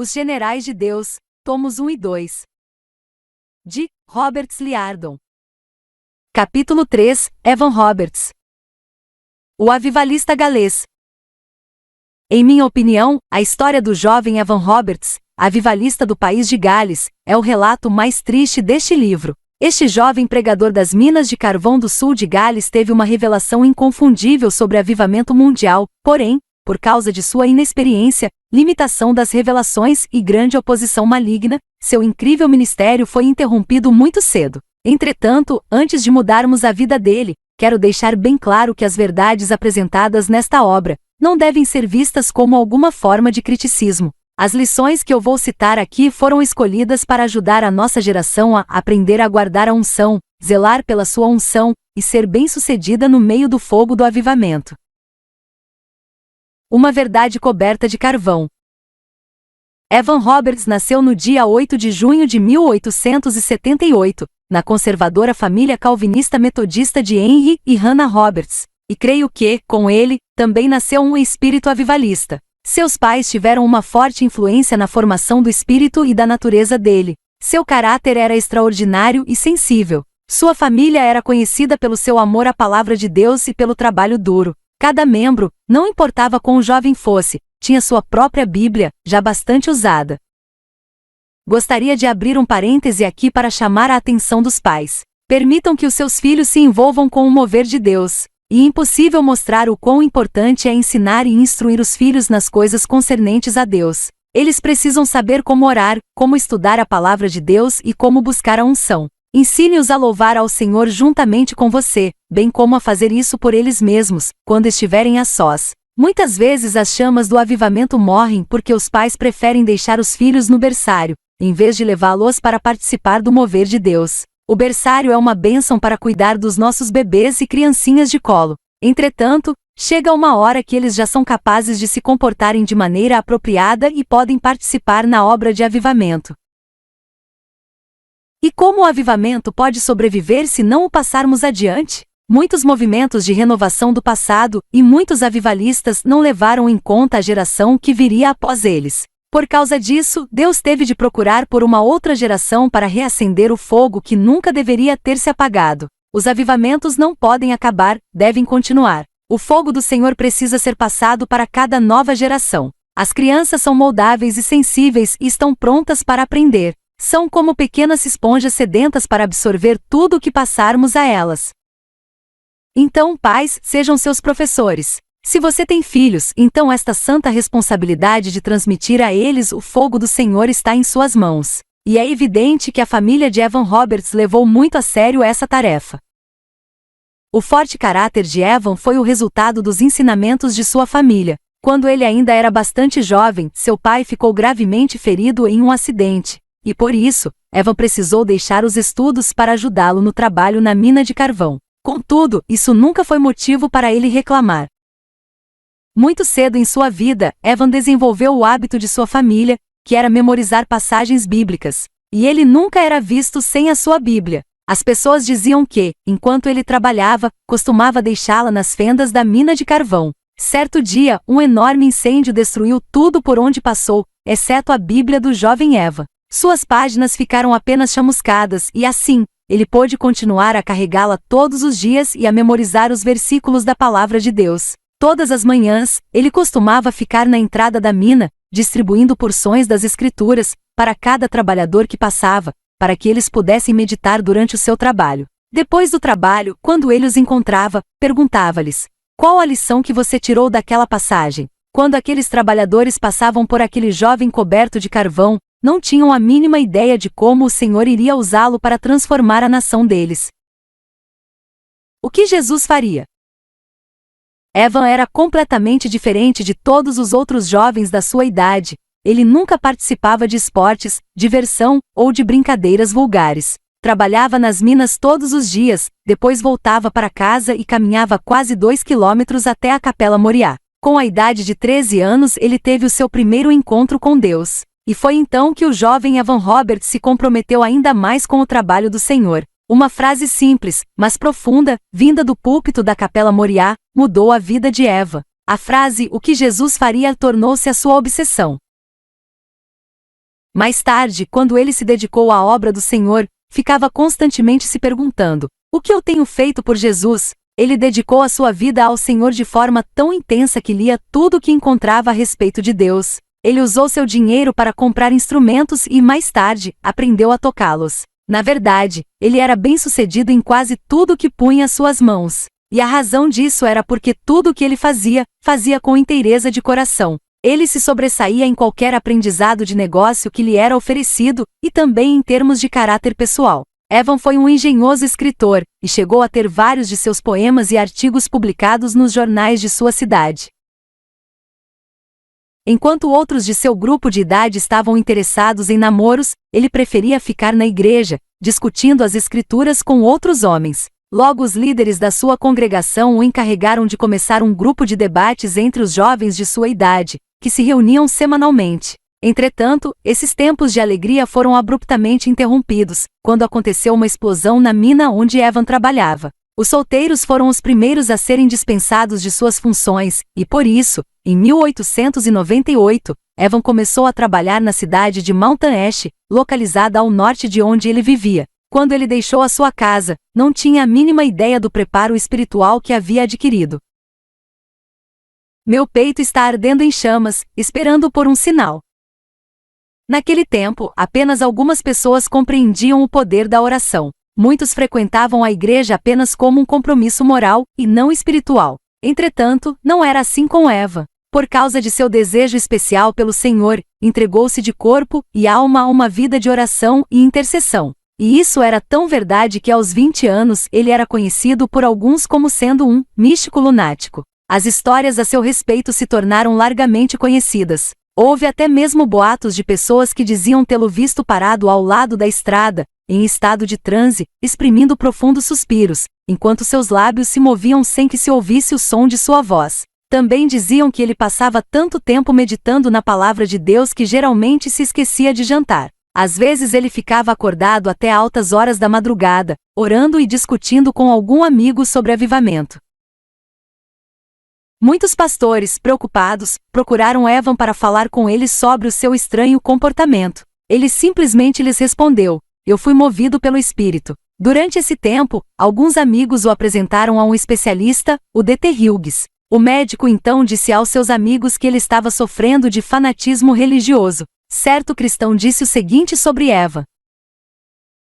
Os Generais de Deus, tomos 1 e 2. De Roberts Liardon. Capítulo 3, Evan Roberts. O avivalista galês. Em minha opinião, a história do jovem Evan Roberts, avivalista do país de Gales, é o relato mais triste deste livro. Este jovem pregador das minas de carvão do sul de Gales teve uma revelação inconfundível sobre avivamento mundial, porém, por causa de sua inexperiência, limitação das revelações e grande oposição maligna, seu incrível ministério foi interrompido muito cedo. Entretanto, antes de mudarmos a vida dele, quero deixar bem claro que as verdades apresentadas nesta obra não devem ser vistas como alguma forma de criticismo. As lições que eu vou citar aqui foram escolhidas para ajudar a nossa geração a aprender a guardar a unção, zelar pela sua unção e ser bem-sucedida no meio do fogo do avivamento. Uma verdade coberta de carvão. Evan Roberts nasceu no dia 8 de junho de 1878, na conservadora família calvinista metodista de Henry e Hannah Roberts, e creio que, com ele, também nasceu um espírito avivalista. Seus pais tiveram uma forte influência na formação do espírito e da natureza dele. Seu caráter era extraordinário e sensível. Sua família era conhecida pelo seu amor à palavra de Deus e pelo trabalho duro. Cada membro, não importava quão jovem fosse, tinha sua própria Bíblia, já bastante usada. Gostaria de abrir um parêntese aqui para chamar a atenção dos pais. Permitam que os seus filhos se envolvam com o mover de Deus. E impossível mostrar o quão importante é ensinar e instruir os filhos nas coisas concernentes a Deus. Eles precisam saber como orar, como estudar a palavra de Deus e como buscar a unção. Ensine-os a louvar ao Senhor juntamente com você, bem como a fazer isso por eles mesmos, quando estiverem a sós. Muitas vezes as chamas do avivamento morrem porque os pais preferem deixar os filhos no berçário, em vez de levá-los para participar do mover de Deus. O berçário é uma bênção para cuidar dos nossos bebês e criancinhas de colo. Entretanto, chega uma hora que eles já são capazes de se comportarem de maneira apropriada e podem participar na obra de avivamento. E como o avivamento pode sobreviver se não o passarmos adiante? Muitos movimentos de renovação do passado e muitos avivalistas não levaram em conta a geração que viria após eles. Por causa disso, Deus teve de procurar por uma outra geração para reacender o fogo que nunca deveria ter se apagado. Os avivamentos não podem acabar, devem continuar. O fogo do Senhor precisa ser passado para cada nova geração. As crianças são moldáveis e sensíveis e estão prontas para aprender. São como pequenas esponjas sedentas para absorver tudo o que passarmos a elas. Então, pais, sejam seus professores. Se você tem filhos, então esta santa responsabilidade de transmitir a eles o fogo do Senhor está em suas mãos. E é evidente que a família de Evan Roberts levou muito a sério essa tarefa. O forte caráter de Evan foi o resultado dos ensinamentos de sua família. Quando ele ainda era bastante jovem, seu pai ficou gravemente ferido em um acidente, e por isso, Evan precisou deixar os estudos para ajudá-lo no trabalho na mina de carvão. Contudo, isso nunca foi motivo para ele reclamar. Muito cedo em sua vida, Evan desenvolveu o hábito de sua família, que era memorizar passagens bíblicas. E ele nunca era visto sem a sua Bíblia. As pessoas diziam que, enquanto ele trabalhava, costumava deixá-la nas fendas da mina de carvão. Certo dia, um enorme incêndio destruiu tudo por onde passou, exceto a Bíblia do jovem Evan. Suas páginas ficaram apenas chamuscadas e assim, ele pôde continuar a carregá-la todos os dias e a memorizar os versículos da palavra de Deus. Todas as manhãs, ele costumava ficar na entrada da mina, distribuindo porções das Escrituras, para cada trabalhador que passava, para que eles pudessem meditar durante o seu trabalho. Depois do trabalho, quando ele os encontrava, perguntava-lhes: qual a lição que você tirou daquela passagem? Quando aqueles trabalhadores passavam por aquele jovem coberto de carvão, não tinham a mínima ideia de como o Senhor iria usá-lo para transformar a nação deles. O que Jesus faria? Evan era completamente diferente de todos os outros jovens da sua idade. Ele nunca participava de esportes, diversão ou de brincadeiras vulgares. Trabalhava nas minas todos os dias, depois voltava para casa e caminhava quase 2 quilômetros até a Capela Moriá. Com a idade de 13 anos ele teve o seu primeiro encontro com Deus. E foi então que o jovem Evan Roberts se comprometeu ainda mais com o trabalho do Senhor. Uma frase simples, mas profunda, vinda do púlpito da Capela Moriá, mudou a vida de Evan. A frase "o que Jesus faria" tornou-se a sua obsessão. Mais tarde, quando ele se dedicou à obra do Senhor, ficava constantemente se perguntando: o que eu tenho feito por Jesus? Ele dedicou a sua vida ao Senhor de forma tão intensa que lia tudo o que encontrava a respeito de Deus. Ele usou seu dinheiro para comprar instrumentos e, mais tarde, aprendeu a tocá-los. Na verdade, ele era bem-sucedido em quase tudo que punha às suas mãos. E a razão disso era porque tudo o que ele fazia, fazia com inteireza de coração. Ele se sobressaía em qualquer aprendizado de negócio que lhe era oferecido, e também em termos de caráter pessoal. Evan foi um engenhoso escritor, e chegou a ter vários de seus poemas e artigos publicados nos jornais de sua cidade. Enquanto outros de seu grupo de idade estavam interessados em namoros, ele preferia ficar na igreja, discutindo as escrituras com outros homens. Logo, os líderes da sua congregação o encarregaram de começar um grupo de debates entre os jovens de sua idade, que se reuniam semanalmente. Entretanto, esses tempos de alegria foram abruptamente interrompidos, quando aconteceu uma explosão na mina onde Evan trabalhava. Os solteiros foram os primeiros a serem dispensados de suas funções, e por isso, em 1898, Evan começou a trabalhar na cidade de Mountain Ash, localizada ao norte de onde ele vivia. Quando ele deixou a sua casa, não tinha a mínima ideia do preparo espiritual que havia adquirido. Meu peito está ardendo em chamas, esperando por um sinal. Naquele tempo, apenas algumas pessoas compreendiam o poder da oração. Muitos frequentavam a igreja apenas como um compromisso moral, e não espiritual. Entretanto, não era assim com Eva. Por causa de seu desejo especial pelo Senhor, entregou-se de corpo e alma a uma vida de oração e intercessão. E isso era tão verdade que aos 20 anos ele era conhecido por alguns como sendo um místico lunático. As histórias a seu respeito se tornaram largamente conhecidas. Houve até mesmo boatos de pessoas que diziam tê-lo visto parado ao lado da estrada, em estado de transe, exprimindo profundos suspiros, enquanto seus lábios se moviam sem que se ouvisse o som de sua voz. Também diziam que ele passava tanto tempo meditando na palavra de Deus que geralmente se esquecia de jantar. Às vezes ele ficava acordado até altas horas da madrugada, orando e discutindo com algum amigo sobre avivamento. Muitos pastores, preocupados, procuraram Evan para falar com eles sobre o seu estranho comportamento. Ele simplesmente lhes respondeu: eu fui movido pelo Espírito. Durante esse tempo, alguns amigos o apresentaram a um especialista, o D.T. Hughes. O médico então disse aos seus amigos que ele estava sofrendo de fanatismo religioso. Certo cristão disse o seguinte sobre Evan: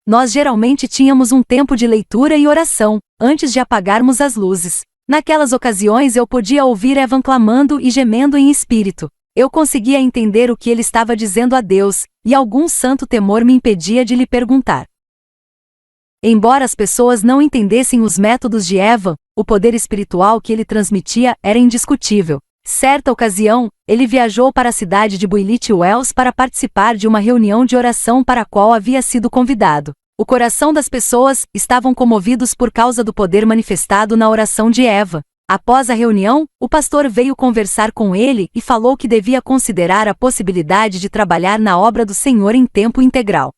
nós geralmente tínhamos um tempo de leitura e oração, antes de apagarmos as luzes. Naquelas ocasiões eu podia ouvir Evan clamando e gemendo em espírito. Eu conseguia entender o que ele estava dizendo a Deus, e algum santo temor me impedia de lhe perguntar. Embora as pessoas não entendessem os métodos de Evan, o poder espiritual que ele transmitia era indiscutível. Certa ocasião, ele viajou para a cidade de Buillit Wells para participar de uma reunião de oração para a qual havia sido convidado. O coração das pessoas estavam comovidos por causa do poder manifestado na oração de Evan. Após a reunião, o pastor veio conversar com ele e falou que devia considerar a possibilidade de trabalhar na obra do Senhor em tempo integral.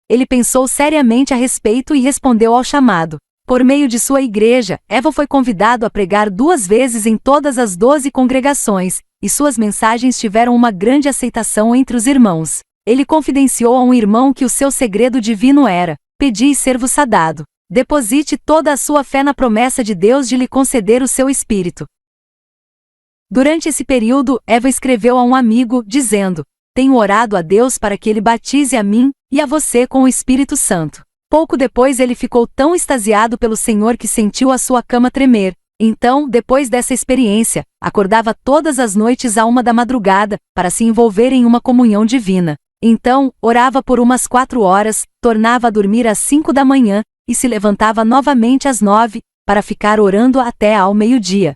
Ele pensou seriamente a respeito e respondeu ao chamado. Por meio de sua igreja, Evan foi convidado a pregar 2 vezes em todas as 12 congregações, e suas mensagens tiveram uma grande aceitação entre os irmãos. Ele confidenciou a um irmão que o seu segredo divino era: pedi e ser-vos-á dado. Deposite toda a sua fé na promessa de Deus de lhe conceder o seu espírito. Durante esse período, Evan escreveu a um amigo, dizendo: tenho orado a Deus para que ele batize a mim e a você com o Espírito Santo. Pouco depois ele ficou tão extasiado pelo Senhor que sentiu a sua cama tremer. Então, depois dessa experiência, acordava todas as noites à 1 da madrugada, para se envolver em uma comunhão divina. Então, orava por umas 4 horas, tornava a dormir às 5 da manhã, e se levantava novamente às 9, para ficar orando até ao meio-dia.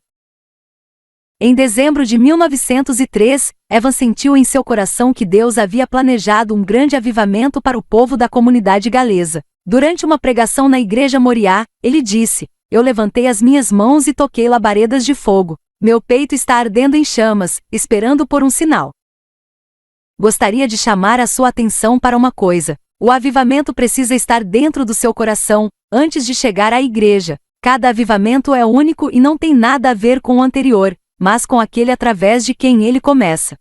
Em dezembro de 1903, Evan sentiu em seu coração que Deus havia planejado um grande avivamento para o povo da comunidade galesa. Durante uma pregação na igreja Moriá, ele disse: eu levantei as minhas mãos e toquei labaredas de fogo. Meu peito está ardendo em chamas, esperando por um sinal. Gostaria de chamar a sua atenção para uma coisa: o avivamento precisa estar dentro do seu coração, antes de chegar à igreja. Cada avivamento é único e não tem nada a ver com o anterior, mas com aquele através de quem ele começa.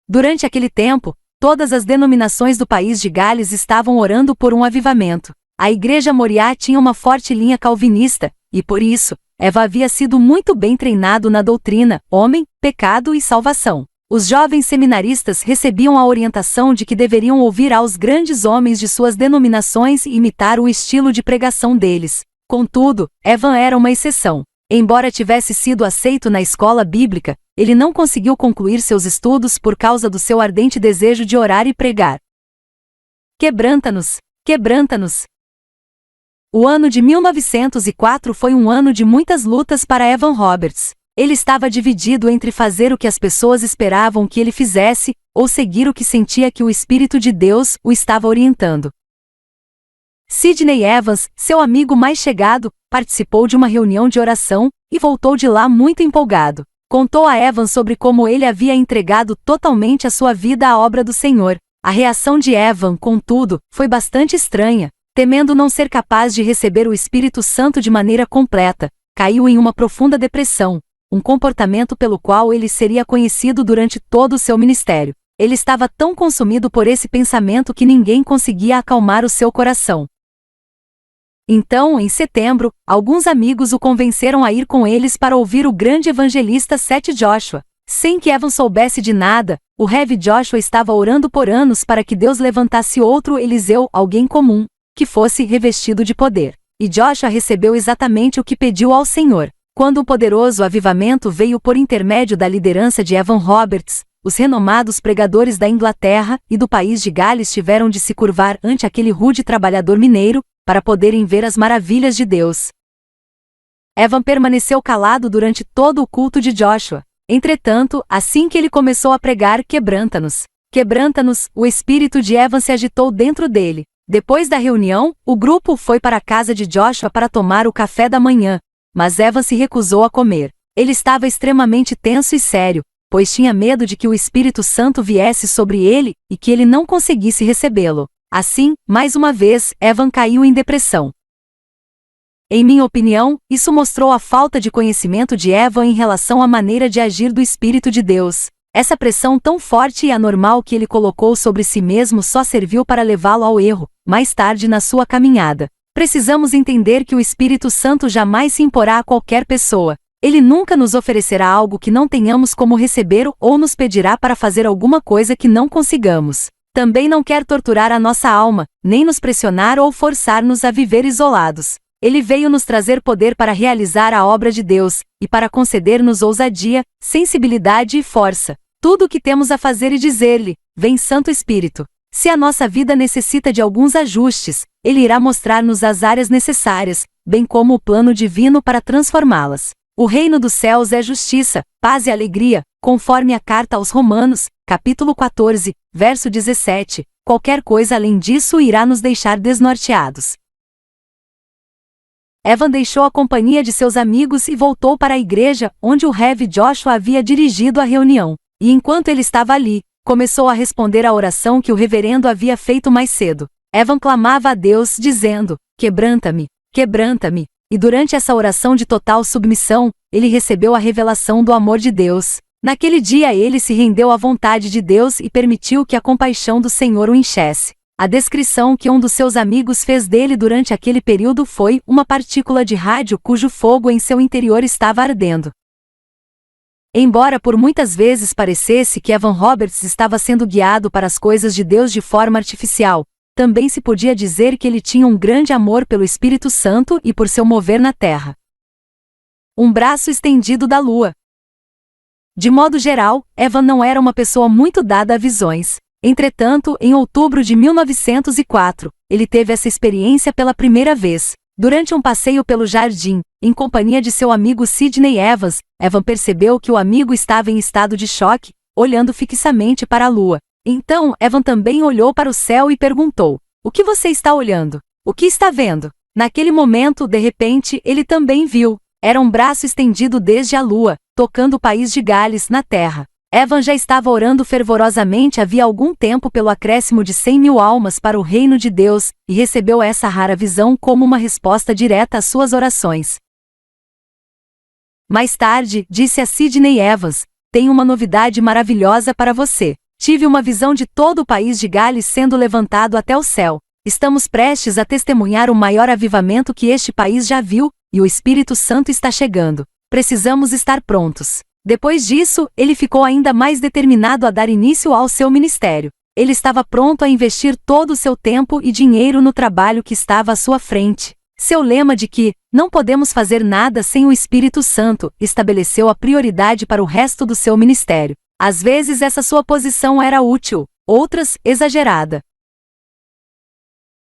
Durante aquele tempo, Todas as denominações do país de Gales estavam orando por um avivamento. A Igreja Moriá tinha uma forte linha calvinista, e por isso, Eva havia sido muito bem treinado na doutrina, homem, pecado e salvação. Os jovens seminaristas recebiam a orientação de que deveriam ouvir aos grandes homens de suas denominações e imitar o estilo de pregação deles. Contudo, Evan era uma exceção. Embora tivesse sido aceito na escola bíblica, ele não conseguiu concluir seus estudos por causa do seu ardente desejo de orar e pregar. Quebranta-nos, quebranta-nos. O ano de 1904 foi um ano de muitas lutas para Evan Roberts. Ele estava dividido entre fazer o que as pessoas esperavam que ele fizesse, ou seguir o que sentia que o Espírito de Deus o estava orientando. Sidney Evans, seu amigo mais chegado, participou de uma reunião de oração, e voltou de lá muito empolgado. Contou a Evans sobre como ele havia entregado totalmente a sua vida à obra do Senhor. A reação de Evan, contudo, foi bastante estranha. Temendo não ser capaz de receber o Espírito Santo de maneira completa, caiu em uma profunda depressão, um comportamento pelo qual ele seria conhecido durante todo o seu ministério. Ele estava tão consumido por esse pensamento que ninguém conseguia acalmar o seu coração. Então, em setembro, alguns amigos o convenceram a ir com eles para ouvir o grande evangelista Seth Joshua. Sem que Evan soubesse de nada, o Rev Joshua estava orando por anos para que Deus levantasse outro Eliseu, alguém comum, que fosse revestido de poder. E Joshua recebeu exatamente o que pediu ao Senhor. Quando o poderoso avivamento veio por intermédio da liderança de Evan Roberts, os renomados pregadores da Inglaterra e do país de Gales tiveram de se curvar ante aquele rude trabalhador mineiro, para poderem ver as maravilhas de Deus. Evan permaneceu calado durante todo o culto de Joshua. Entretanto, assim que ele começou a pregar quebranta-nos, quebranta-nos, o espírito de Evan se agitou dentro dele. Depois da reunião, o grupo foi para a casa de Joshua para tomar o café da manhã, mas Evan se recusou a comer. Ele estava extremamente tenso e sério, pois tinha medo de que o Espírito Santo viesse sobre ele e que ele não conseguisse recebê-lo. Assim, mais uma vez, Evan caiu em depressão. Em minha opinião, isso mostrou a falta de conhecimento de Evan em relação à maneira de agir do Espírito de Deus. Essa pressão tão forte e anormal que ele colocou sobre si mesmo só serviu para levá-lo ao erro, mais tarde na sua caminhada. Precisamos entender que o Espírito Santo jamais se imporá a qualquer pessoa. Ele nunca nos oferecerá algo que não tenhamos como receber ou nos pedirá para fazer alguma coisa que não consigamos. Também não quer torturar a nossa alma, nem nos pressionar ou forçar-nos a viver isolados. Ele veio nos trazer poder para realizar a obra de Deus, e para conceder-nos ousadia, sensibilidade e força. Tudo o que temos a fazer e dizer-lhe: vem Santo Espírito. Se a nossa vida necessita de alguns ajustes, Ele irá mostrar-nos as áreas necessárias, bem como o plano divino para transformá-las. O reino dos céus é justiça, paz e alegria, conforme a carta aos Romanos, capítulo 14, verso 17. Qualquer coisa além disso irá nos deixar desnorteados. Evan deixou a companhia de seus amigos e voltou para a igreja, onde o Rev Joshua havia dirigido a reunião. E enquanto ele estava ali, começou a responder à oração que o reverendo havia feito mais cedo. Evan clamava a Deus, dizendo: quebranta-me, quebranta-me. E durante essa oração de total submissão, ele recebeu a revelação do amor de Deus. Naquele dia ele se rendeu à vontade de Deus e permitiu que a compaixão do Senhor o enchesse. A descrição que um dos seus amigos fez dele durante aquele período foi uma partícula de rádio cujo fogo em seu interior estava ardendo. Embora por muitas vezes parecesse que Evan Roberts estava sendo guiado para as coisas de Deus de forma artificial, também se podia dizer que ele tinha um grande amor pelo Espírito Santo e por seu mover na terra. Um braço estendido da lua. De modo geral, Evan não era uma pessoa muito dada a visões. Entretanto, em outubro de 1904, ele teve essa experiência pela primeira vez. Durante um passeio pelo jardim, em companhia de seu amigo Sidney Evans, Evan percebeu que o amigo estava em estado de choque, olhando fixamente para a lua. Então, Evan também olhou para o céu e perguntou: o que você está olhando? O que está vendo? Naquele momento, de repente, ele também viu. Era um braço estendido desde a lua, tocando o país de Gales na terra. Evan já estava orando fervorosamente havia algum tempo pelo acréscimo de 100.000 almas para o reino de Deus, e recebeu essa rara visão como uma resposta direta às suas orações. Mais tarde, disse a Sidney Evans: tenho uma novidade maravilhosa para você. Tive uma visão de todo o país de Gales sendo levantado até o céu. Estamos prestes a testemunhar o maior avivamento que este país já viu, e o Espírito Santo está chegando. Precisamos estar prontos. Depois disso, ele ficou ainda mais determinado a dar início ao seu ministério. Ele estava pronto a investir todo o seu tempo e dinheiro no trabalho que estava à sua frente. Seu lema de que não podemos fazer nada sem o Espírito Santo estabeleceu a prioridade para o resto do seu ministério. Às vezes essa sua posição era útil, outras, exagerada.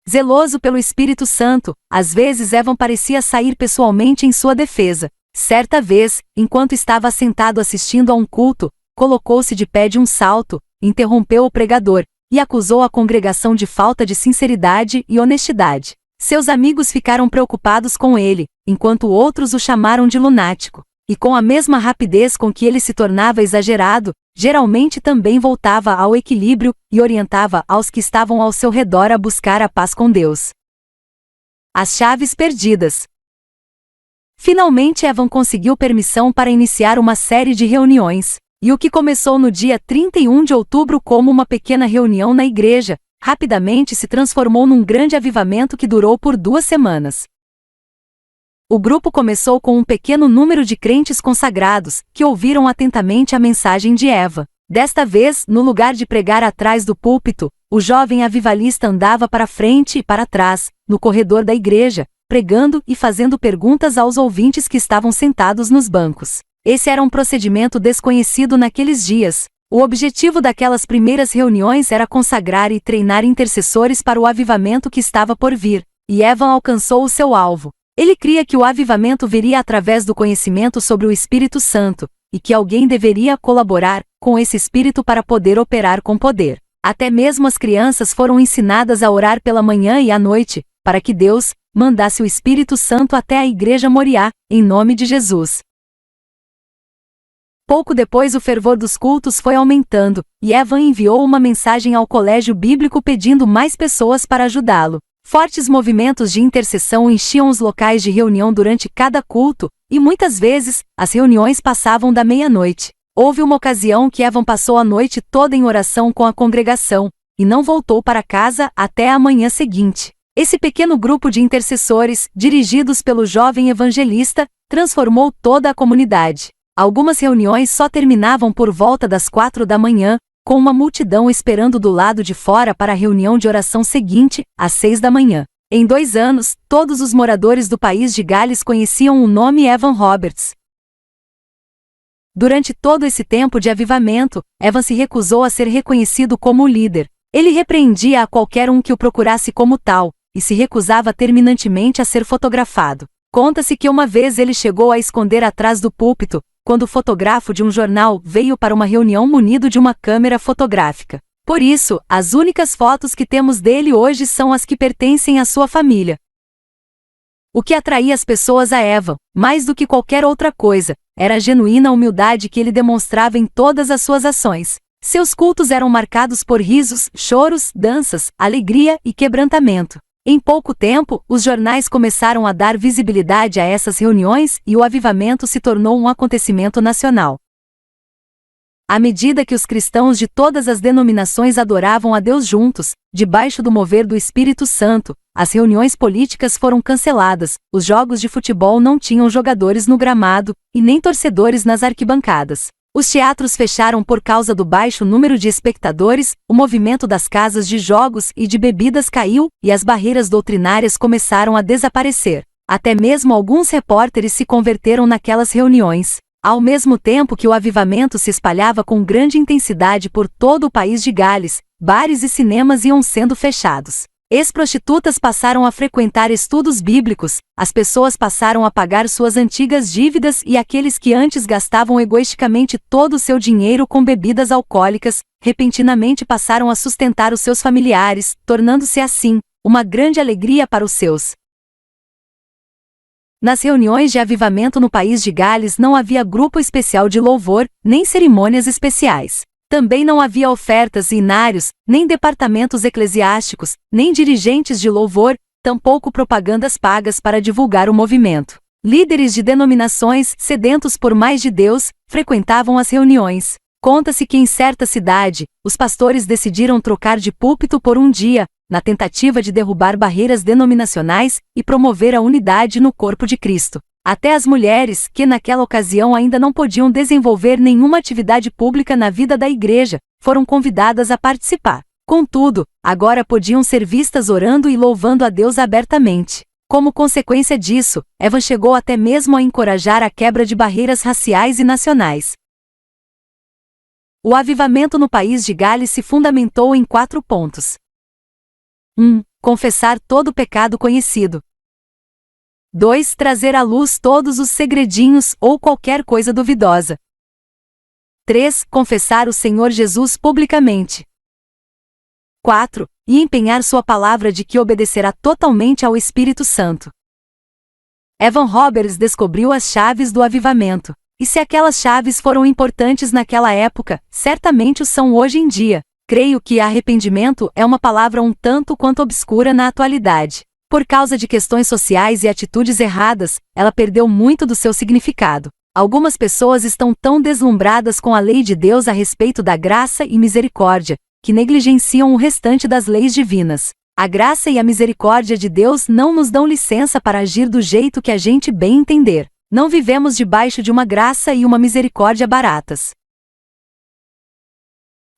Zeloso pelo Espírito Santo, às vezes Evan parecia sair pessoalmente em sua defesa. Certa vez, enquanto estava sentado assistindo a um culto, colocou-se de pé de um salto, interrompeu o pregador, e acusou a congregação de falta de sinceridade e honestidade. Seus amigos ficaram preocupados com ele, enquanto outros o chamaram de lunático. E com a mesma rapidez com que ele se tornava exagerado, geralmente também voltava ao equilíbrio e orientava aos que estavam ao seu redor a buscar a paz com Deus. As chaves perdidas. Finalmente Evan conseguiu permissão para iniciar uma série de reuniões, e o que começou no dia 31 de outubro como uma pequena reunião na igreja, rapidamente se transformou num grande avivamento que durou por 2 semanas. O grupo começou com um pequeno número de crentes consagrados, que ouviram atentamente a mensagem de Eva. Desta vez, no lugar de pregar atrás do púlpito, o jovem avivalista andava para frente e para trás, no corredor da igreja, pregando e fazendo perguntas aos ouvintes que estavam sentados nos bancos. Esse era um procedimento desconhecido naqueles dias. O objetivo daquelas primeiras reuniões era consagrar e treinar intercessores para o avivamento que estava por vir, e Evan alcançou o seu alvo. Ele cria que o avivamento viria através do conhecimento sobre o Espírito Santo, e que alguém deveria colaborar com esse Espírito para poder operar com poder. Até mesmo as crianças foram ensinadas a orar pela manhã e à noite, para que Deus mandasse o Espírito Santo até a igreja Moriá, em nome de Jesus. Pouco depois o fervor dos cultos foi aumentando, e Evan enviou uma mensagem ao colégio bíblico pedindo mais pessoas para ajudá-lo. Fortes movimentos de intercessão enchiam os locais de reunião durante cada culto, e muitas vezes, as reuniões passavam da meia-noite. Houve uma ocasião que Evan passou a noite toda em oração com a congregação, e não voltou para casa até a manhã seguinte. Esse pequeno grupo de intercessores, dirigidos pelo jovem evangelista, transformou toda a comunidade. Algumas reuniões só terminavam por volta das 4 da manhã, com uma multidão esperando do lado de fora para a reunião de oração seguinte, às 6 da manhã. Em 2 anos, todos os moradores do país de Gales conheciam o nome Evan Roberts. Durante todo esse tempo de avivamento, Evan se recusou a ser reconhecido como líder. Ele repreendia a qualquer um que o procurasse como tal, e se recusava terminantemente a ser fotografado. Conta-se que uma vez ele chegou a esconder atrás do púlpito, quando o fotógrafo de um jornal veio para uma reunião munido de uma câmera fotográfica. Por isso, as únicas fotos que temos dele hoje são as que pertencem à sua família. O que atraía as pessoas a Evan, mais do que qualquer outra coisa, era a genuína humildade que ele demonstrava em todas as suas ações. Seus cultos eram marcados por risos, choros, danças, alegria e quebrantamento. Em pouco tempo, os jornais começaram a dar visibilidade a essas reuniões e o avivamento se tornou um acontecimento nacional. À medida que os cristãos de todas as denominações adoravam a Deus juntos, debaixo do mover do Espírito Santo, as reuniões políticas foram canceladas, os jogos de futebol não tinham jogadores no gramado, e nem torcedores nas arquibancadas. Os teatros fecharam por causa do baixo número de espectadores, o movimento das casas de jogos e de bebidas caiu, e as barreiras doutrinárias começaram a desaparecer. Até mesmo alguns repórteres se converteram naquelas reuniões. Ao mesmo tempo que o avivamento se espalhava com grande intensidade por todo o país de Gales, bares e cinemas iam sendo fechados. Ex-prostitutas passaram a frequentar estudos bíblicos, as pessoas passaram a pagar suas antigas dívidas e aqueles que antes gastavam egoisticamente todo o seu dinheiro com bebidas alcoólicas, repentinamente passaram a sustentar os seus familiares, tornando-se assim, uma grande alegria para os seus. Nas reuniões de avivamento no país de Gales não havia grupo especial de louvor, nem cerimônias especiais. Também não havia ofertas e inários, nem departamentos eclesiásticos, nem dirigentes de louvor, tampouco propagandas pagas para divulgar o movimento. Líderes de denominações, sedentos por mais de Deus, frequentavam as reuniões. Conta-se que em certa cidade, os pastores decidiram trocar de púlpito por um dia, na tentativa de derrubar barreiras denominacionais e promover a unidade no corpo de Cristo. Até as mulheres, que naquela ocasião ainda não podiam desenvolver nenhuma atividade pública na vida da igreja, foram convidadas a participar. Contudo, agora podiam ser vistas orando e louvando a Deus abertamente. Como consequência disso, Evan chegou até mesmo a encorajar a quebra de barreiras raciais e nacionais. O avivamento no país de Gales se fundamentou em 4 pontos. 1. Confessar todo o pecado conhecido. 2. Trazer à luz todos os segredinhos ou qualquer coisa duvidosa. 3. Confessar o Senhor Jesus publicamente. 4. E empenhar sua palavra de que obedecerá totalmente ao Espírito Santo. Evan Roberts descobriu as chaves do avivamento. E se aquelas chaves foram importantes naquela época, certamente o são hoje em dia. Creio que arrependimento é uma palavra um tanto quanto obscura na atualidade. Por causa de questões sociais e atitudes erradas, ela perdeu muito do seu significado. Algumas pessoas estão tão deslumbradas com a lei de Deus a respeito da graça e misericórdia, que negligenciam o restante das leis divinas. A graça e a misericórdia de Deus não nos dão licença para agir do jeito que a gente bem entender. Não vivemos debaixo de uma graça e uma misericórdia baratas.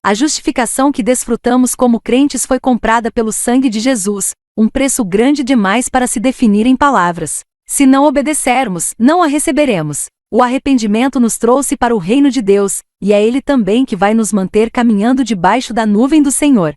A justificação que desfrutamos como crentes foi comprada pelo sangue de Jesus, um preço grande demais para se definir em palavras. Se não obedecermos, não a receberemos. O arrependimento nos trouxe para o reino de Deus, e é Ele também que vai nos manter caminhando debaixo da nuvem do Senhor.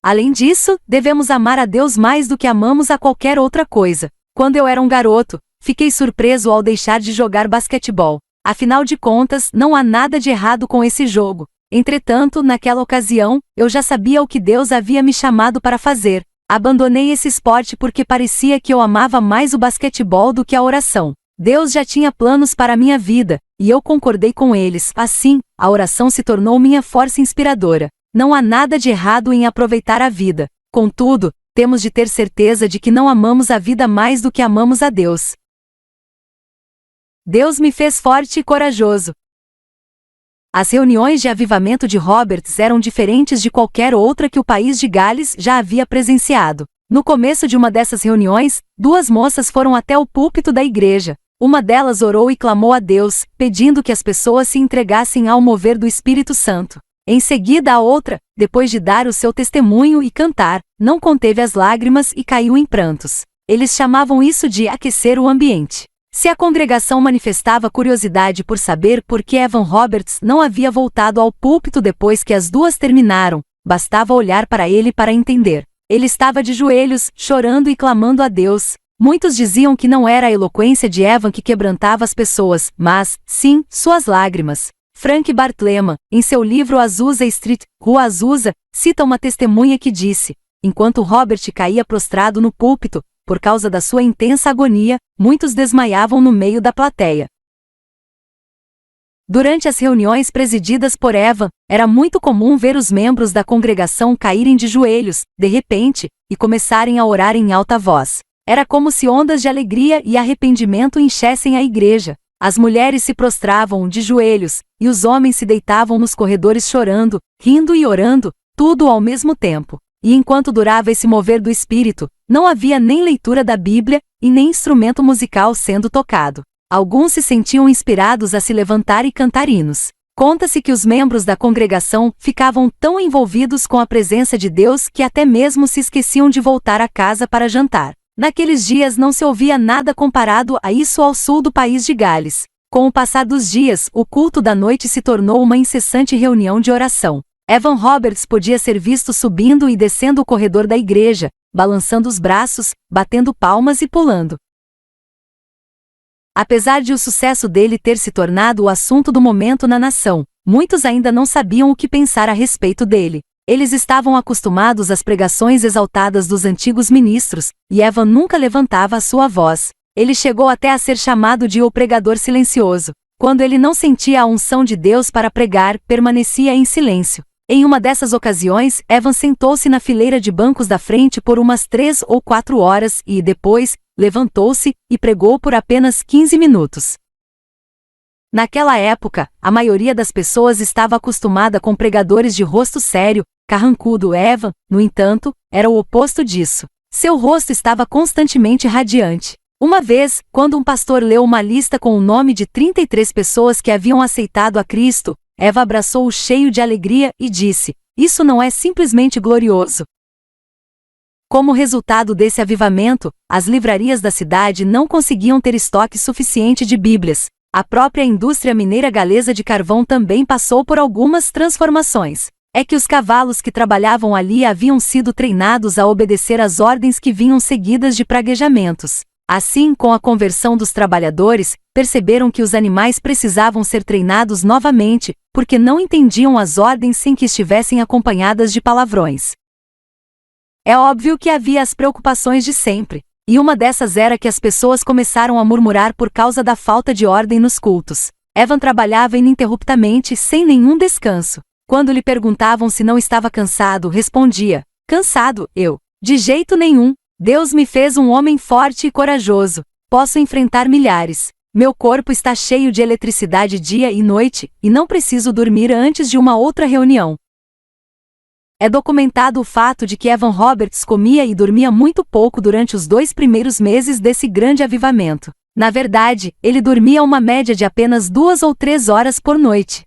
Além disso, devemos amar a Deus mais do que amamos a qualquer outra coisa. Quando eu era um garoto, fiquei surpreso ao deixar de jogar basquetebol. Afinal de contas, não há nada de errado com esse jogo. Entretanto, naquela ocasião, eu já sabia o que Deus havia me chamado para fazer. Abandonei esse esporte porque parecia que eu amava mais o basquetebol do que a oração. Deus já tinha planos para a minha vida, e eu concordei com eles. Assim, a oração se tornou minha força inspiradora. Não há nada de errado em aproveitar a vida. Contudo, temos de ter certeza de que não amamos a vida mais do que amamos a Deus. Deus me fez forte e corajoso. As reuniões de avivamento de Roberts eram diferentes de qualquer outra que o país de Gales já havia presenciado. No começo de uma dessas reuniões, 2 moças foram até o púlpito da igreja. Uma delas orou e clamou a Deus, pedindo que as pessoas se entregassem ao mover do Espírito Santo. Em seguida a outra, depois de dar o seu testemunho e cantar, não conteve as lágrimas e caiu em prantos. Eles chamavam isso de aquecer o ambiente. Se a congregação manifestava curiosidade por saber por que Evan Roberts não havia voltado ao púlpito depois que as 2 terminaram, bastava olhar para ele para entender. Ele estava de joelhos, chorando e clamando a Deus. Muitos diziam que não era a eloquência de Evan que quebrantava as pessoas, mas, sim, suas lágrimas. Frank Bartlema, em seu livro Azusa Street, Rua Azusa, cita uma testemunha que disse: enquanto Robert caía prostrado no púlpito, por causa da sua intensa agonia, muitos desmaiavam no meio da plateia. Durante as reuniões presididas por Evan, era muito comum ver os membros da congregação caírem de joelhos, de repente, e começarem a orar em alta voz. Era como se ondas de alegria e arrependimento enchessem a igreja. As mulheres se prostravam de joelhos, e os homens se deitavam nos corredores chorando, rindo e orando, tudo ao mesmo tempo. E enquanto durava esse mover do Espírito, não havia nem leitura da Bíblia, e nem instrumento musical sendo tocado. Alguns se sentiam inspirados a se levantar e cantar hinos. Conta-se que os membros da congregação ficavam tão envolvidos com a presença de Deus que até mesmo se esqueciam de voltar a casa para jantar. Naqueles dias não se ouvia nada comparado a isso ao sul do país de Gales. Com o passar dos dias, o culto da noite se tornou uma incessante reunião de oração. Evan Roberts podia ser visto subindo e descendo o corredor da igreja, balançando os braços, batendo palmas e pulando. Apesar de o sucesso dele ter se tornado o assunto do momento na nação, muitos ainda não sabiam o que pensar a respeito dele. Eles estavam acostumados às pregações exaltadas dos antigos ministros, e Evan nunca levantava a sua voz. Ele chegou até a ser chamado de o pregador silencioso. Quando ele não sentia a unção de Deus para pregar, permanecia em silêncio. Em uma dessas ocasiões, Evan sentou-se na fileira de bancos da frente por umas 3 ou 4 horas e, depois, levantou-se e pregou por apenas 15 minutos. Naquela época, a maioria das pessoas estava acostumada com pregadores de rosto sério, carrancudo. Evan, no entanto, era o oposto disso. Seu rosto estava constantemente radiante. Uma vez, quando um pastor leu uma lista com o nome de 33 pessoas que haviam aceitado a Cristo, Eva abraçou-o cheio de alegria e disse: "Isso não é simplesmente glorioso?" Como resultado desse avivamento, as livrarias da cidade não conseguiam ter estoque suficiente de Bíblias. A própria indústria mineira galesa de carvão também passou por algumas transformações. É que os cavalos que trabalhavam ali haviam sido treinados a obedecer às ordens que vinham seguidas de praguejamentos. Assim, com a conversão dos trabalhadores, perceberam que os animais precisavam ser treinados novamente, porque não entendiam as ordens sem que estivessem acompanhadas de palavrões. É óbvio que havia as preocupações de sempre, e uma dessas era que as pessoas começaram a murmurar por causa da falta de ordem nos cultos. Evan trabalhava ininterruptamente, sem nenhum descanso. Quando lhe perguntavam se não estava cansado, respondia: "Cansado, eu? De jeito nenhum. Deus me fez um homem forte e corajoso. Posso enfrentar milhares. Meu corpo está cheio de eletricidade dia e noite, e não preciso dormir antes de uma outra reunião." É documentado o fato de que Evan Roberts comia e dormia muito pouco durante os 2 primeiros meses desse grande avivamento. Na verdade, ele dormia uma média de apenas 2 ou 3 horas por noite.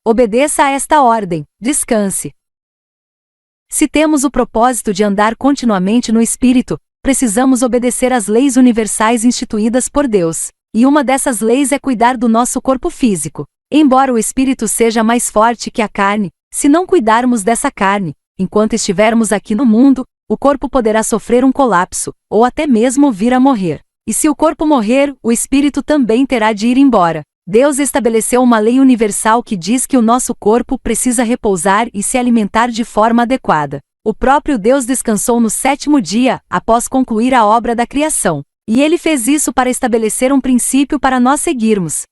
Obedeça a esta ordem: descanse. Se temos o propósito de andar continuamente no Espírito, precisamos obedecer às leis universais instituídas por Deus. E uma dessas leis é cuidar do nosso corpo físico. Embora o Espírito seja mais forte que a carne, se não cuidarmos dessa carne, enquanto estivermos aqui no mundo, o corpo poderá sofrer um colapso, ou até mesmo vir a morrer. E se o corpo morrer, o espírito também terá de ir embora. Deus estabeleceu uma lei universal que diz que o nosso corpo precisa repousar e se alimentar de forma adequada. O próprio Deus descansou no 7º dia, após concluir a obra da criação. E ele fez isso para estabelecer um princípio para nós seguirmos.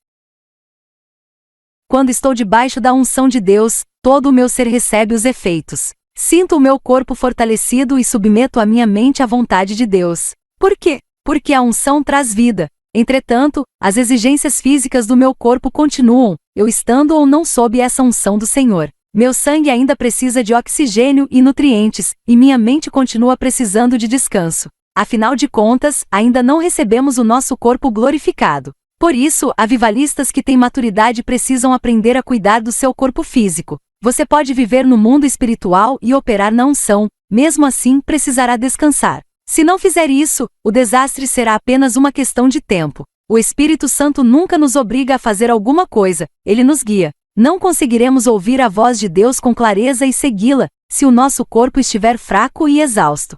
Quando estou debaixo da unção de Deus, todo o meu ser recebe os efeitos. Sinto o meu corpo fortalecido e submeto a minha mente à vontade de Deus. Por quê? Porque a unção traz vida. Entretanto, as exigências físicas do meu corpo continuam, eu estando ou não sob essa unção do Senhor. Meu sangue ainda precisa de oxigênio e nutrientes, e minha mente continua precisando de descanso. Afinal de contas, ainda não recebemos o nosso corpo glorificado. Por isso, avivalistas que têm maturidade precisam aprender a cuidar do seu corpo físico. Você pode viver no mundo espiritual e operar na unção, mesmo assim precisará descansar. Se não fizer isso, o desastre será apenas uma questão de tempo. O Espírito Santo nunca nos obriga a fazer alguma coisa, ele nos guia. Não conseguiremos ouvir a voz de Deus com clareza e segui-la, se o nosso corpo estiver fraco e exausto.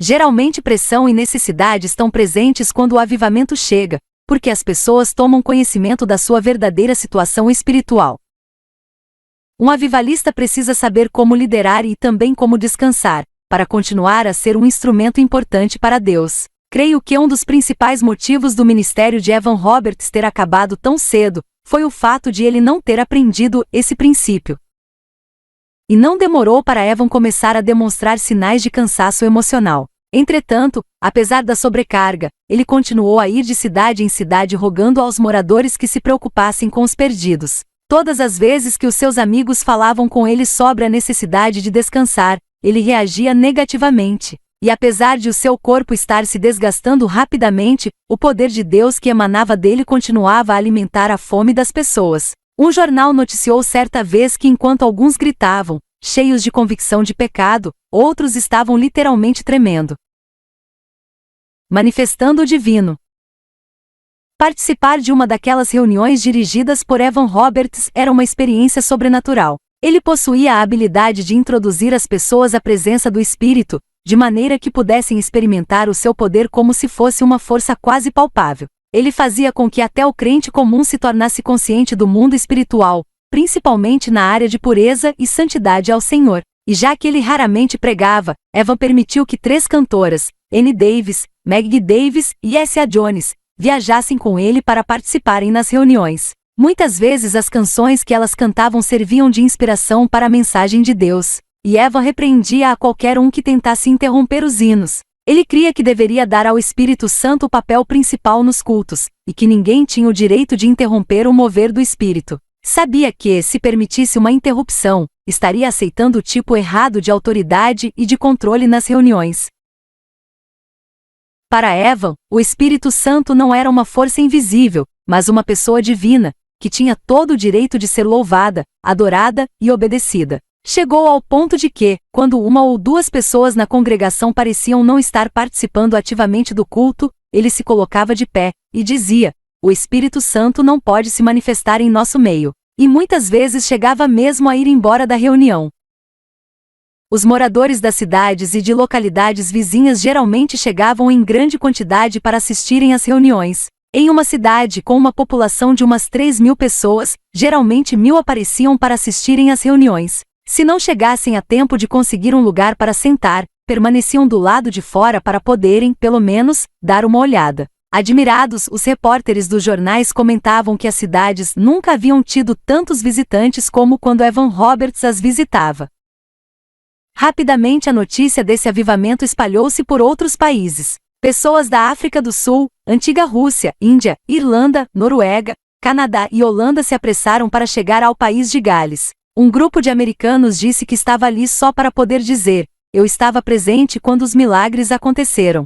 Geralmente pressão e necessidade estão presentes quando o avivamento chega, porque as pessoas tomam conhecimento da sua verdadeira situação espiritual. Um avivalista precisa saber como liderar e também como descansar, para continuar a ser um instrumento importante para Deus. Creio que um dos principais motivos do ministério de Evan Roberts ter acabado tão cedo foi o fato de ele não ter aprendido esse princípio. E não demorou para Evan começar a demonstrar sinais de cansaço emocional. Entretanto, apesar da sobrecarga, ele continuou a ir de cidade em cidade rogando aos moradores que se preocupassem com os perdidos. Todas as vezes que os seus amigos falavam com ele sobre a necessidade de descansar, ele reagia negativamente. E apesar de o seu corpo estar se desgastando rapidamente, o poder de Deus que emanava dele continuava a alimentar a fome das pessoas. Um jornal noticiou certa vez que enquanto alguns gritavam, cheios de convicção de pecado, outros estavam literalmente tremendo, manifestando o divino. Participar de uma daquelas reuniões dirigidas por Evan Roberts era uma experiência sobrenatural. Ele possuía a habilidade de introduzir as pessoas à presença do Espírito, de maneira que pudessem experimentar o seu poder como se fosse uma força quase palpável. Ele fazia com que até o crente comum se tornasse consciente do mundo espiritual, principalmente na área de pureza e santidade ao Senhor. E já que ele raramente pregava, Evan permitiu que 3 cantoras, Anne Davis, Maggie Davis e S.A. Jones, viajassem com ele para participarem nas reuniões. Muitas vezes as canções que elas cantavam serviam de inspiração para a mensagem de Deus, e Evan repreendia a qualquer um que tentasse interromper os hinos. Ele cria que deveria dar ao Espírito Santo o papel principal nos cultos, e que ninguém tinha o direito de interromper o mover do Espírito. Sabia que, se permitisse uma interrupção, estaria aceitando o tipo errado de autoridade e de controle nas reuniões. Para Evan, o Espírito Santo não era uma força invisível, mas uma pessoa divina, que tinha todo o direito de ser louvada, adorada e obedecida. Chegou ao ponto de que, quando uma ou duas pessoas na congregação pareciam não estar participando ativamente do culto, ele se colocava de pé, e dizia: "O Espírito Santo não pode se manifestar em nosso meio", e muitas vezes chegava mesmo a ir embora da reunião. Os moradores das cidades e de localidades vizinhas geralmente chegavam em grande quantidade para assistirem às reuniões. Em uma cidade com uma população de umas 3.000 pessoas, geralmente 1.000 apareciam para assistirem às reuniões. Se não chegassem a tempo de conseguir um lugar para sentar, permaneciam do lado de fora para poderem, pelo menos, dar uma olhada. Admirados, os repórteres dos jornais comentavam que as cidades nunca haviam tido tantos visitantes como quando Evan Roberts as visitava. Rapidamente a notícia desse avivamento espalhou-se por outros países. Pessoas da África do Sul, antiga Rússia, Índia, Irlanda, Noruega, Canadá e Holanda se apressaram para chegar ao país de Gales. Um grupo de americanos disse que estava ali só para poder dizer: "Eu estava presente quando os milagres aconteceram."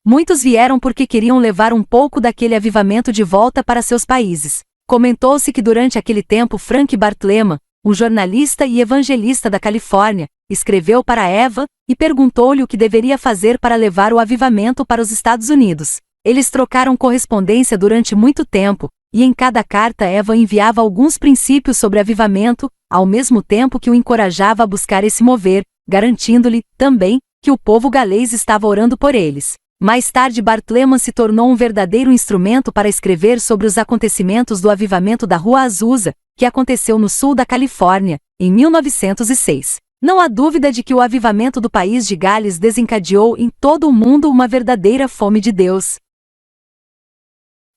Muitos vieram porque queriam levar um pouco daquele avivamento de volta para seus países. Comentou-se que durante aquele tempo Frank Bartlema, um jornalista e evangelista da Califórnia, escreveu para Evan e perguntou-lhe o que deveria fazer para levar o avivamento para os Estados Unidos. Eles trocaram correspondência durante muito tempo, e em cada carta Evan enviava alguns princípios sobre avivamento, ao mesmo tempo que o encorajava a buscar esse mover, garantindo-lhe, também, que o povo galês estava orando por eles. Mais tarde Bartlema se tornou um verdadeiro instrumento para escrever sobre os acontecimentos do avivamento da Rua Azusa, que aconteceu no sul da Califórnia, em 1906. Não há dúvida de que o avivamento do país de Gales desencadeou em todo o mundo uma verdadeira fome de Deus.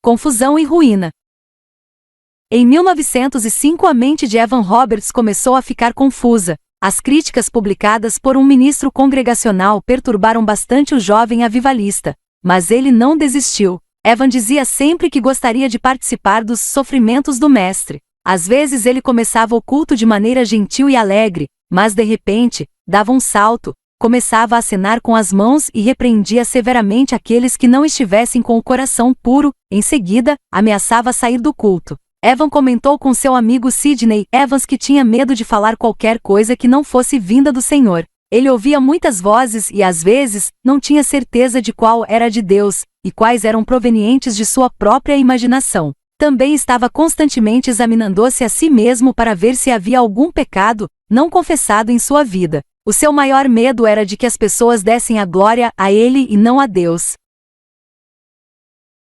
Confusão e ruína. Em 1905 a mente de Evan Roberts começou a ficar confusa. As críticas publicadas por um ministro congregacional perturbaram bastante o jovem avivalista, mas ele não desistiu. Evan dizia sempre que gostaria de participar dos sofrimentos do mestre. Às vezes ele começava o culto de maneira gentil e alegre, mas de repente, dava um salto, começava a acenar com as mãos e repreendia severamente aqueles que não estivessem com o coração puro. Em seguida, ameaçava sair do culto. Evan comentou com seu amigo Sidney Evans que tinha medo de falar qualquer coisa que não fosse vinda do Senhor. Ele ouvia muitas vozes e, às vezes, não tinha certeza de qual era de Deus, e quais eram provenientes de sua própria imaginação. Também estava constantemente examinando-se a si mesmo para ver se havia algum pecado não confessado em sua vida. O seu maior medo era de que as pessoas dessem a glória a ele e não a Deus.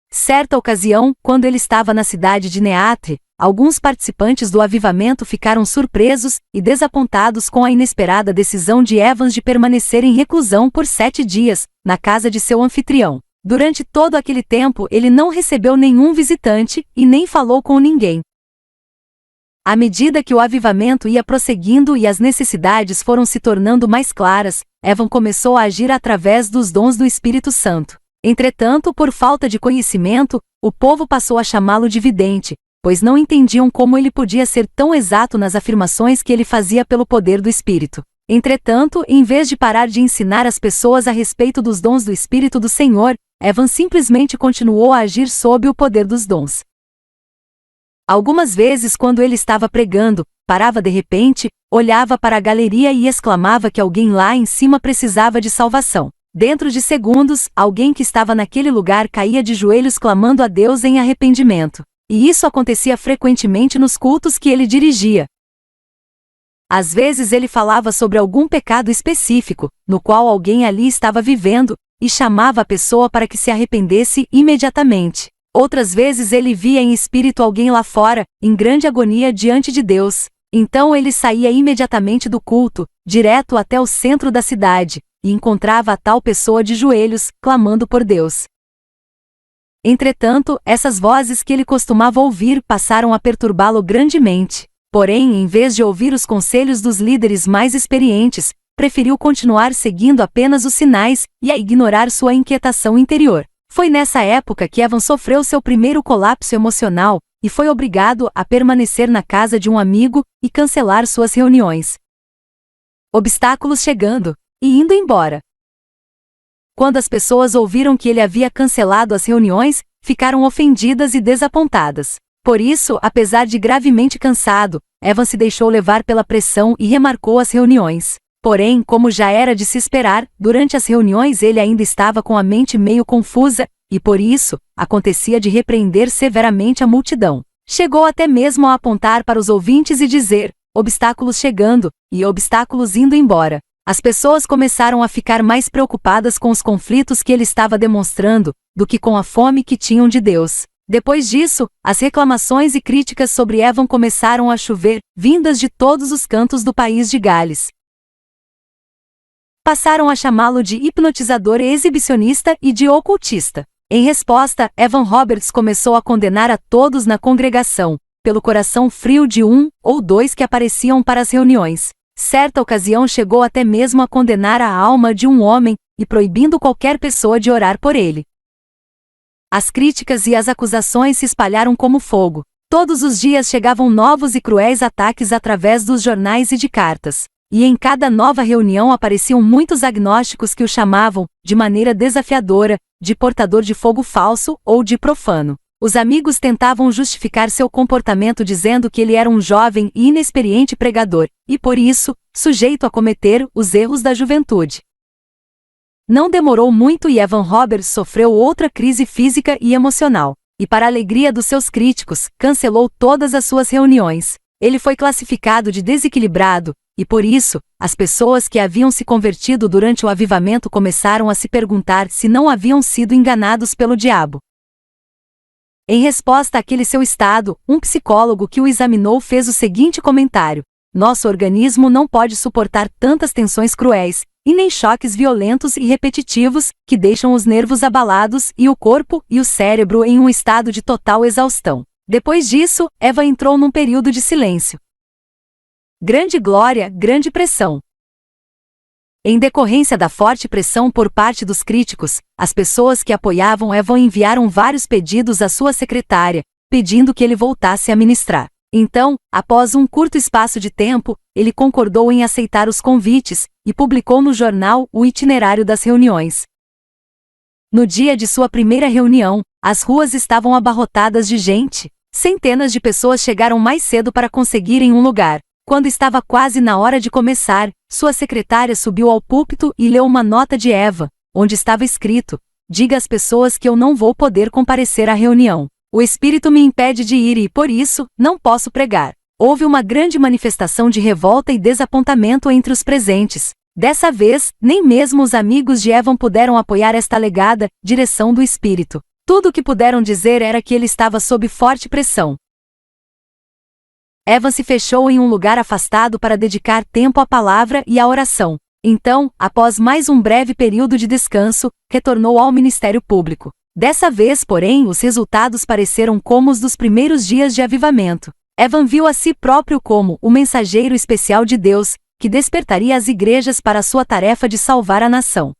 Certa ocasião, quando ele estava na cidade de Neatre, alguns participantes do avivamento ficaram surpresos e desapontados com a inesperada decisão de Evans de permanecer em reclusão por 7 dias, na casa de seu anfitrião. Durante todo aquele tempo ele não recebeu nenhum visitante e nem falou com ninguém. À medida que o avivamento ia prosseguindo e as necessidades foram se tornando mais claras, Evan começou a agir através dos dons do Espírito Santo. Entretanto, por falta de conhecimento, o povo passou a chamá-lo de vidente, pois não entendiam como ele podia ser tão exato nas afirmações que ele fazia pelo poder do Espírito. Entretanto, em vez de parar de ensinar as pessoas a respeito dos dons do Espírito do Senhor, Evan simplesmente continuou a agir sob o poder dos dons. Algumas vezes, quando ele estava pregando, parava de repente, olhava para a galeria e exclamava que alguém lá em cima precisava de salvação. Dentro de segundos, alguém que estava naquele lugar caía de joelhos clamando a Deus em arrependimento. E isso acontecia frequentemente nos cultos que ele dirigia. Às vezes ele falava sobre algum pecado específico, no qual alguém ali estava vivendo, e chamava a pessoa para que se arrependesse imediatamente. Outras vezes ele via em espírito alguém lá fora, em grande agonia diante de Deus. Então ele saía imediatamente do culto, direto até o centro da cidade, e encontrava a tal pessoa de joelhos, clamando por Deus. Entretanto, essas vozes que ele costumava ouvir passaram a perturbá-lo grandemente. Porém, em vez de ouvir os conselhos dos líderes mais experientes, preferiu continuar seguindo apenas os sinais e a ignorar sua inquietação interior. Foi nessa época que Evan sofreu seu primeiro colapso emocional e foi obrigado a permanecer na casa de um amigo e cancelar suas reuniões. Obstáculos chegando e indo embora. Quando as pessoas ouviram que ele havia cancelado as reuniões, ficaram ofendidas e desapontadas. Por isso, apesar de gravemente cansado, Evan se deixou levar pela pressão e remarcou as reuniões. Porém, como já era de se esperar, durante as reuniões ele ainda estava com a mente meio confusa, e por isso, acontecia de repreender severamente a multidão. Chegou até mesmo a apontar para os ouvintes e dizer: obstáculos chegando, e obstáculos indo embora. As pessoas começaram a ficar mais preocupadas com os conflitos que ele estava demonstrando, do que com a fome que tinham de Deus. Depois disso, as reclamações e críticas sobre Evan começaram a chover, vindas de todos os cantos do país de Gales. Passaram a chamá-lo de hipnotizador e exibicionista e de ocultista. Em resposta, Evan Roberts começou a condenar a todos na congregação, pelo coração frio de um ou dois que apareciam para as reuniões. Certa ocasião chegou até mesmo a condenar a alma de um homem, e proibindo qualquer pessoa de orar por ele. As críticas e as acusações se espalharam como fogo. Todos os dias chegavam novos e cruéis ataques através dos jornais e de cartas. E em cada nova reunião apareciam muitos agnósticos que o chamavam, de maneira desafiadora, de portador de fogo falso ou de profano. Os amigos tentavam justificar seu comportamento dizendo que ele era um jovem e inexperiente pregador, e por isso, sujeito a cometer os erros da juventude. Não demorou muito e Evan Roberts sofreu outra crise física e emocional, e para a alegria dos seus críticos, cancelou todas as suas reuniões. Ele foi classificado de desequilibrado, e por isso, as pessoas que haviam se convertido durante o avivamento começaram a se perguntar se não haviam sido enganados pelo diabo. Em resposta àquele seu estado, um psicólogo que o examinou fez o seguinte comentário: nosso organismo não pode suportar tantas tensões cruéis, e nem choques violentos e repetitivos, que deixam os nervos abalados e o corpo e o cérebro em um estado de total exaustão. Depois disso, Eva entrou num período de silêncio. Grande glória, grande pressão. Em decorrência da forte pressão por parte dos críticos, as pessoas que apoiavam Evan enviaram vários pedidos à sua secretária, pedindo que ele voltasse a ministrar. Então, após um curto espaço de tempo, ele concordou em aceitar os convites, e publicou no jornal o itinerário das reuniões. No dia de sua primeira reunião, as ruas estavam abarrotadas de gente. Centenas de pessoas chegaram mais cedo para conseguirem um lugar. Quando estava quase na hora de começar, sua secretária subiu ao púlpito e leu uma nota de Eva, onde estava escrito: diga às pessoas que eu não vou poder comparecer à reunião. O espírito me impede de ir e, por isso, não posso pregar. Houve uma grande manifestação de revolta e desapontamento entre os presentes. Dessa vez, nem mesmo os amigos de Evan puderam apoiar esta alegada direção do espírito. Tudo o que puderam dizer era que ele estava sob forte pressão. Evan se fechou em um lugar afastado para dedicar tempo à palavra e à oração. Então, após mais um breve período de descanso, retornou ao ministério público. Dessa vez, porém, os resultados pareceram como os dos primeiros dias de avivamento. Evan viu a si próprio como o mensageiro especial de Deus, que despertaria as igrejas para a sua tarefa de salvar a nação.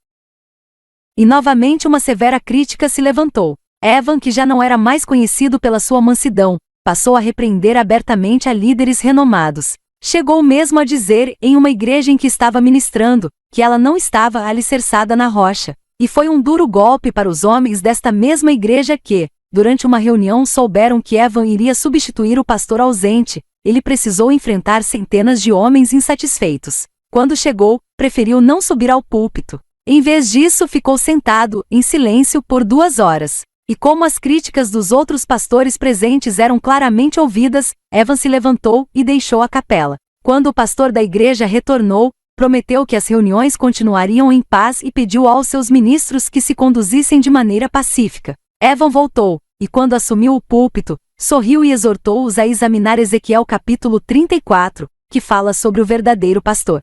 E novamente uma severa crítica se levantou. Evan, que já não era mais conhecido pela sua mansidão, passou a repreender abertamente a líderes renomados. Chegou mesmo a dizer, em uma igreja em que estava ministrando, que ela não estava alicerçada na rocha. E foi um duro golpe para os homens desta mesma igreja que, durante uma reunião, souberam que Evan iria substituir o pastor ausente. Ele precisou enfrentar centenas de homens insatisfeitos. Quando chegou, preferiu não subir ao púlpito. Em vez disso, ficou sentado, em silêncio, por 2 horas. E como as críticas dos outros pastores presentes eram claramente ouvidas, Evan se levantou e deixou a capela. Quando o pastor da igreja retornou, prometeu que as reuniões continuariam em paz e pediu aos seus ministros que se conduzissem de maneira pacífica. Evan voltou, e quando assumiu o púlpito, sorriu e exortou-os a examinar Ezequiel capítulo 34, que fala sobre o verdadeiro pastor.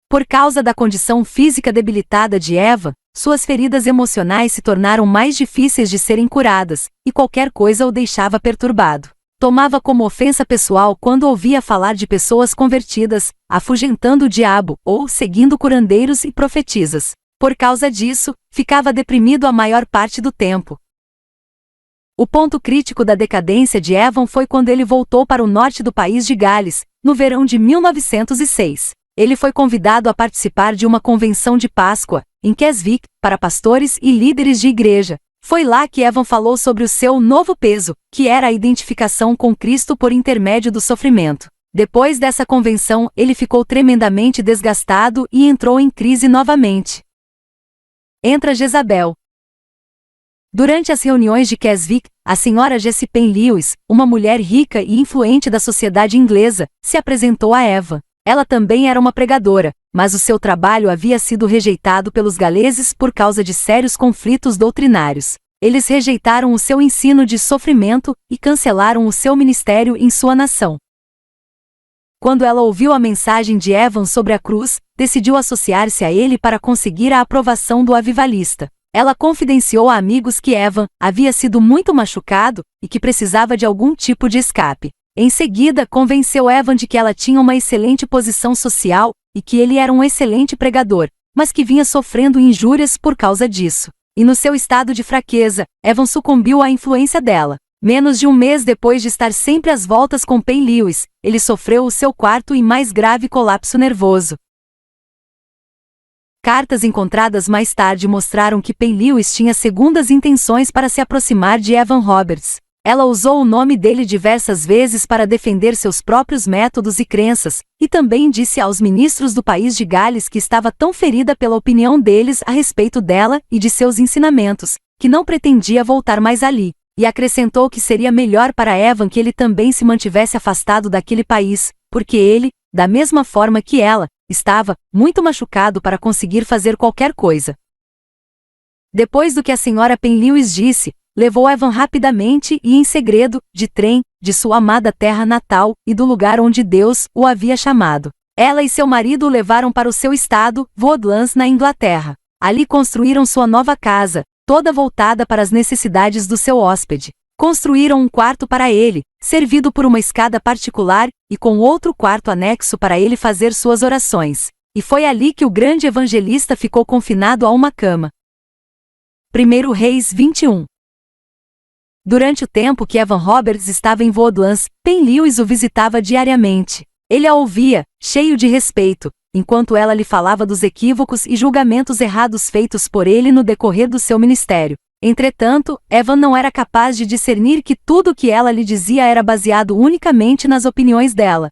Por causa da condição física debilitada de Eva, suas feridas emocionais se tornaram mais difíceis de serem curadas, e qualquer coisa o deixava perturbado. Tomava como ofensa pessoal quando ouvia falar de pessoas convertidas, afugentando o diabo, ou seguindo curandeiros e profetisas. Por causa disso, ficava deprimido a maior parte do tempo. O ponto crítico da decadência de Evan foi quando ele voltou para o norte do país de Gales, no verão de 1906. Ele foi convidado a participar de uma convenção de Páscoa, em Keswick, para pastores e líderes de igreja. Foi lá que Evan falou sobre o seu novo peso, que era a identificação com Cristo por intermédio do sofrimento. Depois dessa convenção, ele ficou tremendamente desgastado e entrou em crise novamente. Entra Jezabel. Durante as reuniões de Keswick, a senhora Jessie Penn Lewis, uma mulher rica e influente da sociedade inglesa, se apresentou a Evan. Ela também era uma pregadora, mas o seu trabalho havia sido rejeitado pelos galeses por causa de sérios conflitos doutrinários. Eles rejeitaram o seu ensino de sofrimento e cancelaram o seu ministério em sua nação. Quando ela ouviu a mensagem de Evan sobre a cruz, decidiu associar-se a ele para conseguir a aprovação do avivalista. Ela confidenciou a amigos que Evan havia sido muito machucado e que precisava de algum tipo de escape. Em seguida, convenceu Evan de que ela tinha uma excelente posição social e que ele era um excelente pregador, mas que vinha sofrendo injúrias por causa disso. E no seu estado de fraqueza, Evan sucumbiu à influência dela. Menos de um mês depois de estar sempre às voltas com Penn Lewis, ele sofreu o seu quarto e mais grave colapso nervoso. Cartas encontradas mais tarde mostraram que Penn Lewis tinha segundas intenções para se aproximar de Evan Roberts. Ela usou o nome dele diversas vezes para defender seus próprios métodos e crenças, e também disse aos ministros do país de Gales que estava tão ferida pela opinião deles a respeito dela e de seus ensinamentos, que não pretendia voltar mais ali, e acrescentou que seria melhor para Evan que ele também se mantivesse afastado daquele país, porque ele, da mesma forma que ela, estava muito machucado para conseguir fazer qualquer coisa. Depois do que a senhora Penn Lewis disse, levou Evan rapidamente e em segredo, de trem, de sua amada terra natal e do lugar onde Deus o havia chamado. Ela e seu marido o levaram para o seu estado, Woodlands, na Inglaterra. Ali construíram sua nova casa, toda voltada para as necessidades do seu hóspede. Construíram um quarto para ele, servido por uma escada particular, e com outro quarto anexo para ele fazer suas orações. E foi ali que o grande evangelista ficou confinado a uma cama. 1 Reis 21. Durante o tempo que Evan Roberts estava em Woodlands, Penn Lewis o visitava diariamente. Ele a ouvia, cheio de respeito, enquanto ela lhe falava dos equívocos e julgamentos errados feitos por ele no decorrer do seu ministério. Entretanto, Evan não era capaz de discernir que tudo o que ela lhe dizia era baseado unicamente nas opiniões dela.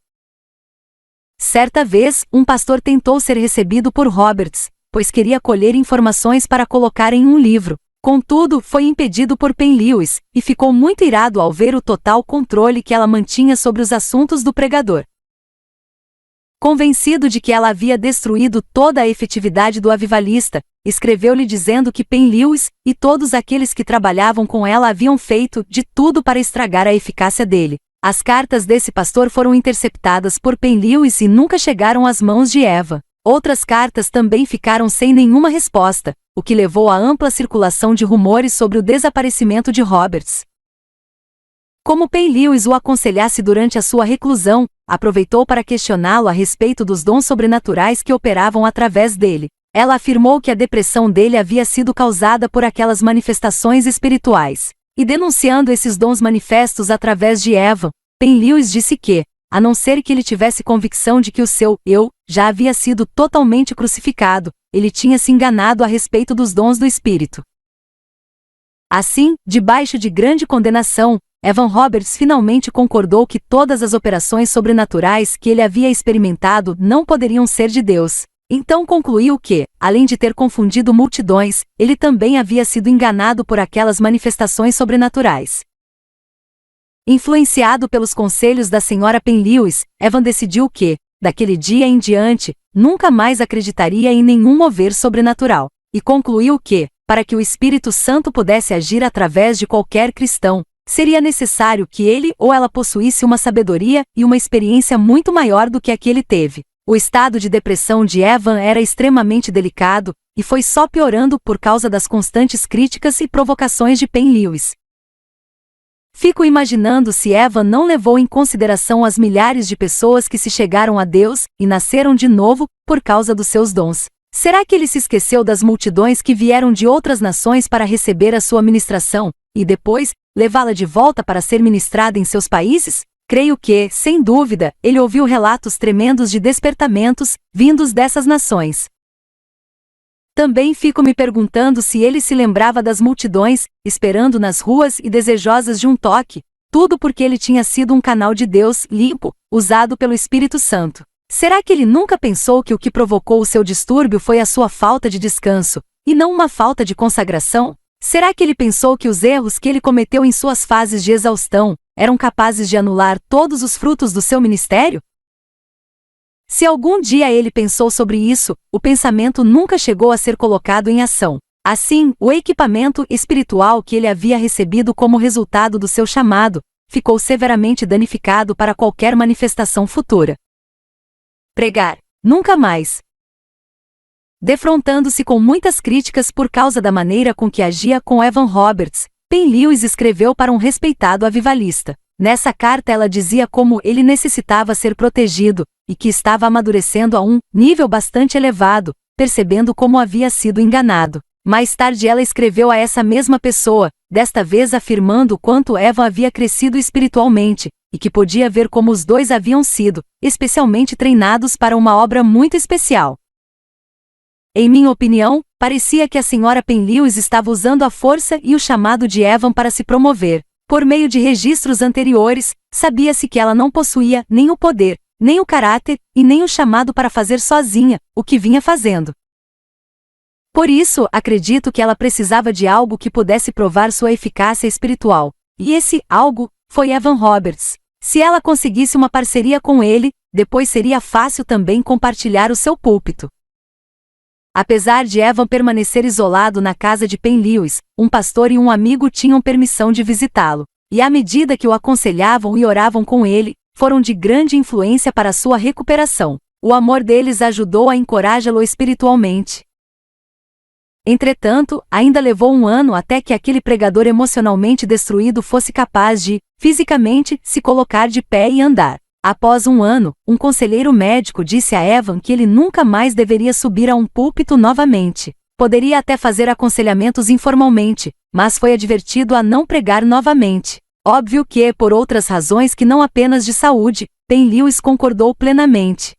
Certa vez, um pastor tentou ser recebido por Roberts, pois queria colher informações para colocar em um livro. Contudo, foi impedido por Penn Lewis, e ficou muito irado ao ver o total controle que ela mantinha sobre os assuntos do pregador. Convencido de que ela havia destruído toda a efetividade do avivalista, escreveu-lhe dizendo que Penn Lewis e todos aqueles que trabalhavam com ela haviam feito de tudo para estragar a eficácia dele. As cartas desse pastor foram interceptadas por Penn Lewis e nunca chegaram às mãos de Eva. Outras cartas também ficaram sem nenhuma resposta, o que levou à ampla circulação de rumores sobre o desaparecimento de Roberts. Como Penn Lewis o aconselhasse durante a sua reclusão, aproveitou para questioná-lo a respeito dos dons sobrenaturais que operavam através dele. Ela afirmou que a depressão dele havia sido causada por aquelas manifestações espirituais. E denunciando esses dons manifestos através de Evan, Penn Lewis disse que, a não ser que ele tivesse convicção de que o seu eu já havia sido totalmente crucificado, ele tinha se enganado a respeito dos dons do Espírito. Assim, debaixo de grande condenação, Evan Roberts finalmente concordou que todas as operações sobrenaturais que ele havia experimentado não poderiam ser de Deus. Então concluiu que, além de ter confundido multidões, ele também havia sido enganado por aquelas manifestações sobrenaturais. Influenciado pelos conselhos da senhora Penn Lewis, Evan decidiu que, daquele dia em diante, nunca mais acreditaria em nenhum mover sobrenatural, e concluiu que, para que o Espírito Santo pudesse agir através de qualquer cristão, seria necessário que ele ou ela possuísse uma sabedoria e uma experiência muito maior do que a que ele teve. O estado de depressão de Evan era extremamente delicado, e foi só piorando por causa das constantes críticas e provocações de Penn Lewis. Fico imaginando se Eva não levou em consideração as milhares de pessoas que se chegaram a Deus e nasceram de novo por causa dos seus dons. Será que ele se esqueceu das multidões que vieram de outras nações para receber a sua ministração, e depois, levá-la de volta para ser ministrada em seus países? Creio que, sem dúvida, ele ouviu relatos tremendos de despertamentos, vindos dessas nações. Também fico me perguntando se ele se lembrava das multidões, esperando nas ruas e desejosas de um toque, tudo porque ele tinha sido um canal de Deus, limpo, usado pelo Espírito Santo. Será que ele nunca pensou que o que provocou o seu distúrbio foi a sua falta de descanso, e não uma falta de consagração? Será que ele pensou que os erros que ele cometeu em suas fases de exaustão eram capazes de anular todos os frutos do seu ministério? Se algum dia ele pensou sobre isso, o pensamento nunca chegou a ser colocado em ação. Assim, o equipamento espiritual que ele havia recebido como resultado do seu chamado ficou severamente danificado para qualquer manifestação futura. Pregar. Nunca mais. Defrontando-se com muitas críticas por causa da maneira com que agia com Evan Roberts, Penn Lewis escreveu para um respeitado avivalista. Nessa carta ela dizia como ele necessitava ser protegido, e que estava amadurecendo a um nível bastante elevado, percebendo como havia sido enganado. Mais tarde ela escreveu a essa mesma pessoa, desta vez afirmando o quanto Evan havia crescido espiritualmente, e que podia ver como os dois haviam sido, especialmente treinados para uma obra muito especial. Em minha opinião, parecia que a senhora Penn Lewis estava usando a força e o chamado de Evan para se promover. Por meio de registros anteriores, sabia-se que ela não possuía nem o poder, nem o caráter, e nem o chamado para fazer sozinha o que vinha fazendo. Por isso, acredito que ela precisava de algo que pudesse provar sua eficácia espiritual. E esse algo foi Evan Roberts. Se ela conseguisse uma parceria com ele, depois seria fácil também compartilhar o seu púlpito. Apesar de Evan permanecer isolado na casa de Penn Lewis, um pastor e um amigo tinham permissão de visitá-lo, e à medida que o aconselhavam e oravam com ele, foram de grande influência para sua recuperação. O amor deles ajudou a encorajá-lo espiritualmente. Entretanto, ainda levou um ano até que aquele pregador emocionalmente destruído fosse capaz de, fisicamente, se colocar de pé e andar. Após um ano, um conselheiro médico disse a Evan que ele nunca mais deveria subir a um púlpito novamente. Poderia até fazer aconselhamentos informalmente, mas foi advertido a não pregar novamente. Óbvio que, por outras razões que não apenas de saúde, Penn Lewis concordou plenamente.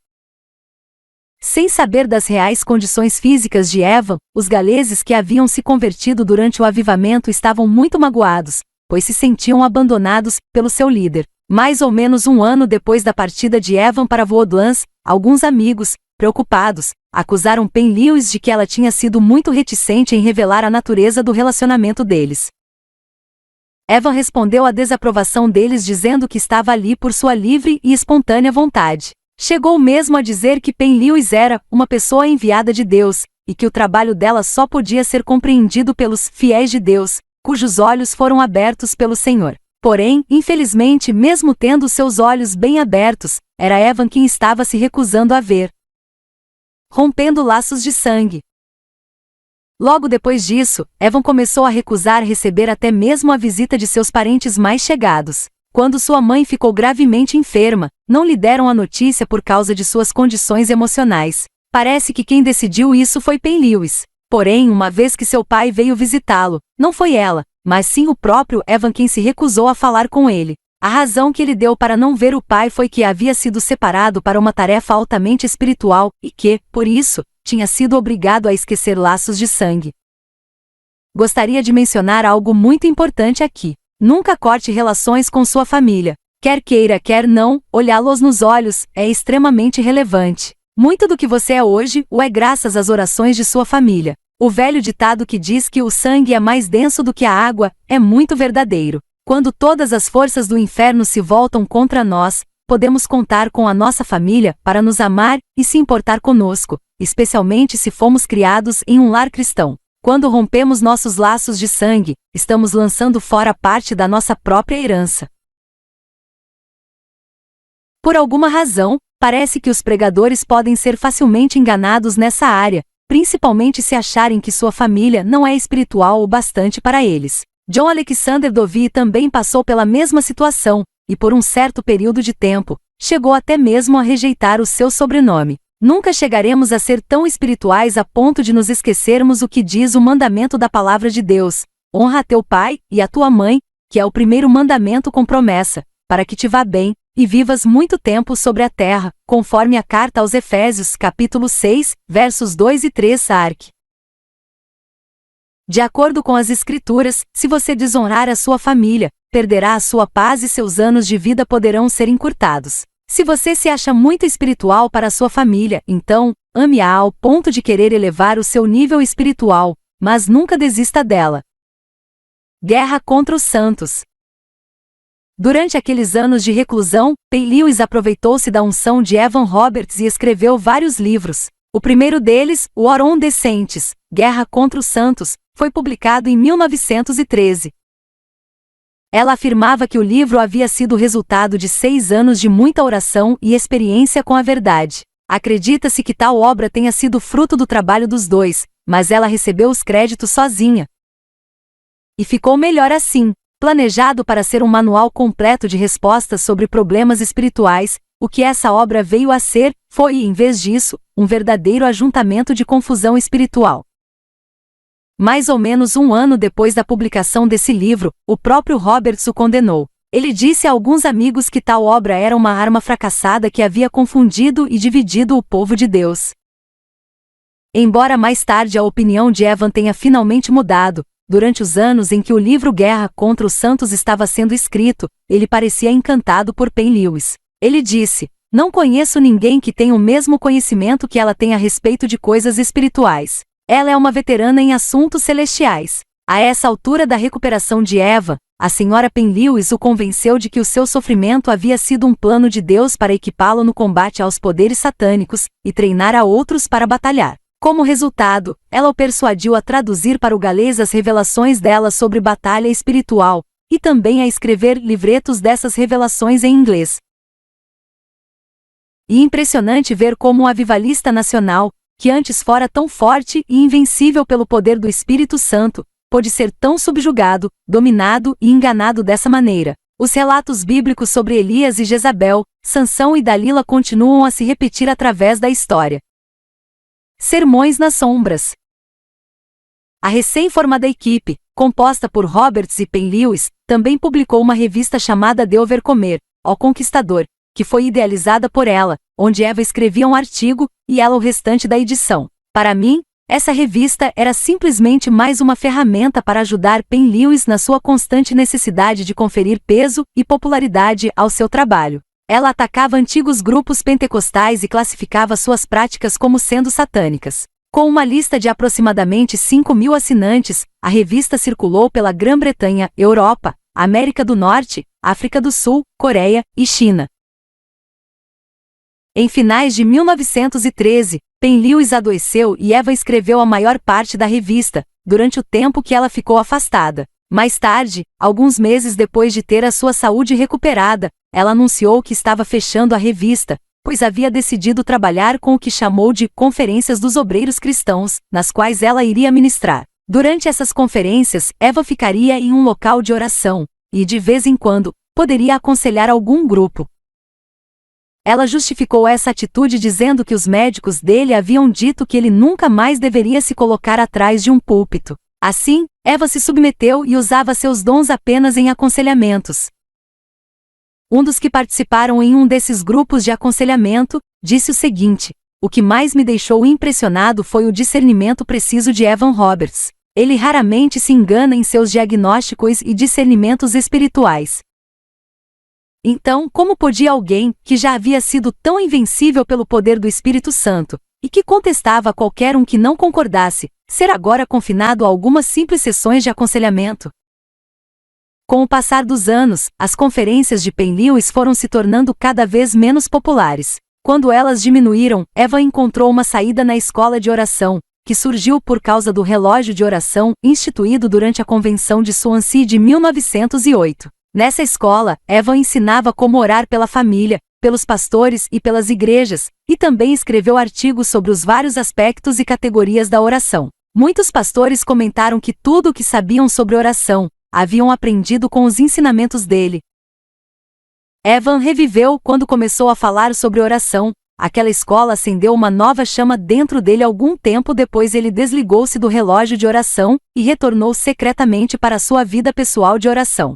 Sem saber das reais condições físicas de Evan, os galeses que haviam se convertido durante o avivamento estavam muito magoados, pois se sentiam abandonados pelo seu líder. Mais ou menos um ano depois da partida de Evan para Woodlands, alguns amigos, preocupados, acusaram Penn Lewis de que ela tinha sido muito reticente em revelar a natureza do relacionamento deles. Evan respondeu à desaprovação deles dizendo que estava ali por sua livre e espontânea vontade. Chegou mesmo a dizer que Penn Lewis era uma pessoa enviada de Deus, e que o trabalho dela só podia ser compreendido pelos fiéis de Deus, cujos olhos foram abertos pelo Senhor. Porém, infelizmente, mesmo tendo seus olhos bem abertos, era Evan quem estava se recusando a ver. Rompendo laços de sangue. Logo depois disso, Evan começou a recusar receber até mesmo a visita de seus parentes mais chegados. Quando sua mãe ficou gravemente enferma, não lhe deram a notícia por causa de suas condições emocionais. Parece que quem decidiu isso foi Penn Lewis. Porém, uma vez que seu pai veio visitá-lo, não foi ela, mas sim o próprio Evan quem se recusou a falar com ele. A razão que ele deu para não ver o pai foi que havia sido separado para uma tarefa altamente espiritual e que, por isso, tinha sido obrigado a esquecer laços de sangue. Gostaria de mencionar algo muito importante aqui. Nunca corte relações com sua família. Quer queira, quer não, olhá-los nos olhos é extremamente relevante. Muito do que você é hoje o é graças às orações de sua família. O velho ditado que diz que o sangue é mais denso do que a água é muito verdadeiro. Quando todas as forças do inferno se voltam contra nós, podemos contar com a nossa família para nos amar e se importar conosco, especialmente se fomos criados em um lar cristão. Quando rompemos nossos laços de sangue, estamos lançando fora parte da nossa própria herança. Por alguma razão, parece que os pregadores podem ser facilmente enganados nessa área, principalmente se acharem que sua família não é espiritual o bastante para eles. John Alexander Dowie também passou pela mesma situação, e por um certo período de tempo, chegou até mesmo a rejeitar o seu sobrenome. Nunca chegaremos a ser tão espirituais a ponto de nos esquecermos o que diz o mandamento da palavra de Deus: honra a teu pai e a tua mãe, que é o primeiro mandamento com promessa, para que te vá bem, e vivas muito tempo sobre a terra, conforme a carta aos Efésios, capítulo 6, versos 2 e 3 arq. De acordo com as Escrituras, se você desonrar a sua família, perderá a sua paz e seus anos de vida poderão ser encurtados. Se você se acha muito espiritual para a sua família, então, ame-a ao ponto de querer elevar o seu nível espiritual, mas nunca desista dela. Guerra contra os santos. Durante aqueles anos de reclusão, P. Lewis aproveitou-se da unção de Evan Roberts e escreveu vários livros. O primeiro deles, War on the Saints, Guerra contra os Santos, foi publicado em 1913. Ela afirmava que o livro havia sido o resultado de 6 anos de muita oração e experiência com a verdade. Acredita-se que tal obra tenha sido fruto do trabalho dos dois, mas ela recebeu os créditos sozinha. E ficou melhor assim. Planejado para ser um manual completo de respostas sobre problemas espirituais, o que essa obra veio a ser, foi, em vez disso, um verdadeiro ajuntamento de confusão espiritual. Mais ou menos um ano depois da publicação desse livro, o próprio Roberts o condenou. Ele disse a alguns amigos que tal obra era uma arma fracassada que havia confundido e dividido o povo de Deus. Embora mais tarde a opinião de Evan tenha finalmente mudado, durante os anos em que o livro Guerra contra os Santos estava sendo escrito, ele parecia encantado por P. Lewis. Ele disse: "Não conheço ninguém que tenha o mesmo conhecimento que ela tem a respeito de coisas espirituais. Ela é uma veterana em assuntos celestiais." A essa altura da recuperação de Eva, a Sra. P. Lewis o convenceu de que o seu sofrimento havia sido um plano de Deus para equipá-lo no combate aos poderes satânicos, e treinar a outros para batalhar. Como resultado, ela o persuadiu a traduzir para o galês as revelações dela sobre batalha espiritual, e também a escrever livretos dessas revelações em inglês. E impressionante ver como um avivalista nacional, que antes fora tão forte e invencível pelo poder do Espírito Santo, pôde ser tão subjugado, dominado e enganado dessa maneira. Os relatos bíblicos sobre Elias e Jezabel, Sansão e Dalila continuam a se repetir através da história. Sermões nas sombras. A recém-formada equipe, composta por Roberts e P. Lewis, também publicou uma revista chamada De Overcomer, ao Conquistador, que foi idealizada por ela, onde Eva escrevia um artigo, e ela o restante da edição. Para mim, essa revista era simplesmente mais uma ferramenta para ajudar P. Lewis na sua constante necessidade de conferir peso e popularidade ao seu trabalho. Ela atacava antigos grupos pentecostais e classificava suas práticas como sendo satânicas. Com uma lista de aproximadamente 5.000 assinantes, a revista circulou pela Grã-Bretanha, Europa, América do Norte, África do Sul, Coreia e China. Em finais de 1913, P. Lewis adoeceu e Eva escreveu a maior parte da revista, durante o tempo que ela ficou afastada. Mais tarde, alguns meses depois de ter a sua saúde recuperada, ela anunciou que estava fechando a revista, pois havia decidido trabalhar com o que chamou de Conferências dos Obreiros Cristãos, nas quais ela iria ministrar. Durante essas conferências, Eva ficaria em um local de oração, e de vez em quando, poderia aconselhar algum grupo. Ela justificou essa atitude dizendo que os médicos dele haviam dito que ele nunca mais deveria se colocar atrás de um púlpito. Assim, Eva se submeteu e usava seus dons apenas em aconselhamentos. Um dos que participaram em um desses grupos de aconselhamento, disse o seguinte: "O que mais me deixou impressionado foi o discernimento preciso de Evan Roberts. Ele raramente se engana em seus diagnósticos e discernimentos espirituais." Então, como podia alguém, que já havia sido tão invencível pelo poder do Espírito Santo, e que contestava a qualquer um que não concordasse, ser agora confinado a algumas simples sessões de aconselhamento? Com o passar dos anos, as conferências de P. Lewis foram se tornando cada vez menos populares. Quando elas diminuíram, Eva encontrou uma saída na escola de oração, que surgiu por causa do relógio de oração instituído durante a Convenção de Swansea de 1908. Nessa escola, Eva ensinava como orar pela família, pelos pastores e pelas igrejas, e também escreveu artigos sobre os vários aspectos e categorias da oração. Muitos pastores comentaram que tudo o que sabiam sobre oração, haviam aprendido com os ensinamentos dele. Evan reviveu quando começou a falar sobre oração. Aquela escola acendeu uma nova chama dentro dele. Algum tempo depois ele desligou-se do relógio de oração e retornou secretamente para sua vida pessoal de oração.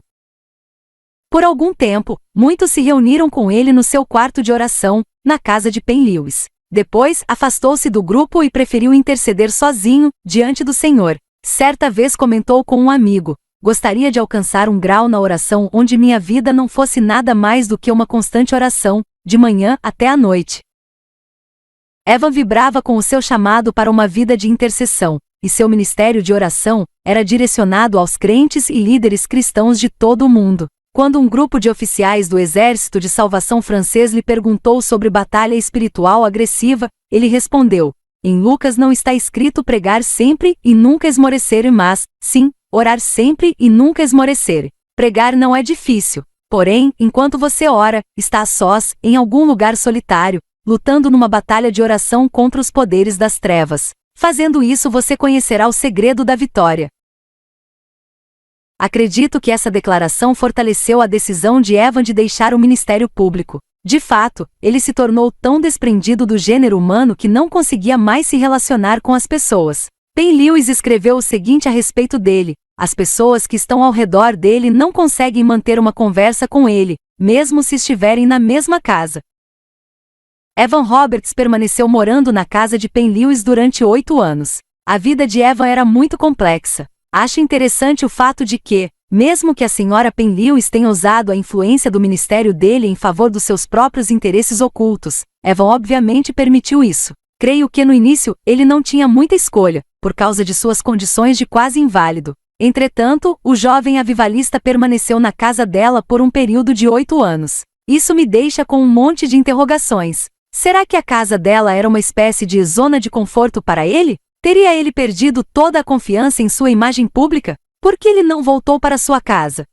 Por algum tempo, muitos se reuniram com ele no seu quarto de oração, na casa de Pen Lewis. Depois, afastou-se do grupo e preferiu interceder sozinho, diante do Senhor. Certa vez comentou com um amigo: gostaria de alcançar um grau na oração onde minha vida não fosse nada mais do que uma constante oração, de manhã até à noite. Evan vibrava com o seu chamado para uma vida de intercessão, e seu ministério de oração era direcionado aos crentes e líderes cristãos de todo o mundo. Quando um grupo de oficiais do Exército de Salvação francês lhe perguntou sobre batalha espiritual agressiva, ele respondeu: em Lucas não está escrito pregar sempre e nunca esmorecer, mas, sim, orar sempre e nunca esmorecer. Pregar não é difícil, porém, enquanto você ora, está a sós, em algum lugar solitário, lutando numa batalha de oração contra os poderes das trevas. Fazendo isso você conhecerá o segredo da vitória. Acredito que essa declaração fortaleceu a decisão de Evan de deixar o ministério público. De fato, ele se tornou tão desprendido do gênero humano que não conseguia mais se relacionar com as pessoas. Pen Lewis escreveu o seguinte a respeito dele: as pessoas que estão ao redor dele não conseguem manter uma conversa com ele, mesmo se estiverem na mesma casa. Evan Roberts permaneceu morando na casa de Pen Lewis durante 8 anos. A vida de Evan era muito complexa. Acho interessante o fato de que, mesmo que a senhora Pen Lewis tenha usado a influência do ministério dele em favor dos seus próprios interesses ocultos, Evan obviamente permitiu isso. Creio que no início ele não tinha muita escolha, por causa de suas condições de quase inválido. Entretanto, o jovem avivalista permaneceu na casa dela por um período de 8 anos. Isso me deixa com um monte de interrogações. Será que a casa dela era uma espécie de zona de conforto para ele? Teria ele perdido toda a confiança em sua imagem pública? Por que ele não voltou para sua casa?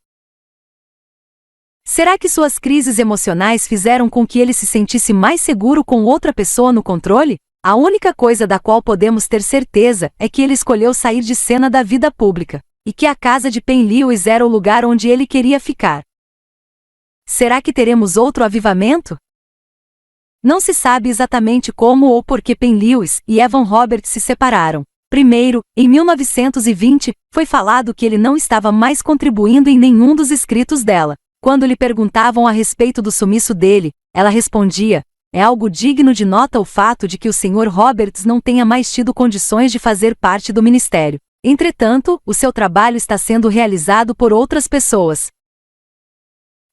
Será que suas crises emocionais fizeram com que ele se sentisse mais seguro com outra pessoa no controle? A única coisa da qual podemos ter certeza é que ele escolheu sair de cena da vida pública, e que a casa de Pen Lewis era o lugar onde ele queria ficar. Será que teremos outro avivamento? Não se sabe exatamente como ou por que Pen Lewis e Evan Roberts se separaram. Primeiro, em 1920, foi falado que ele não estava mais contribuindo em nenhum dos escritos dela. Quando lhe perguntavam a respeito do sumiço dele, ela respondia: é algo digno de nota o fato de que o Sr. Roberts não tenha mais tido condições de fazer parte do ministério. Entretanto, o seu trabalho está sendo realizado por outras pessoas.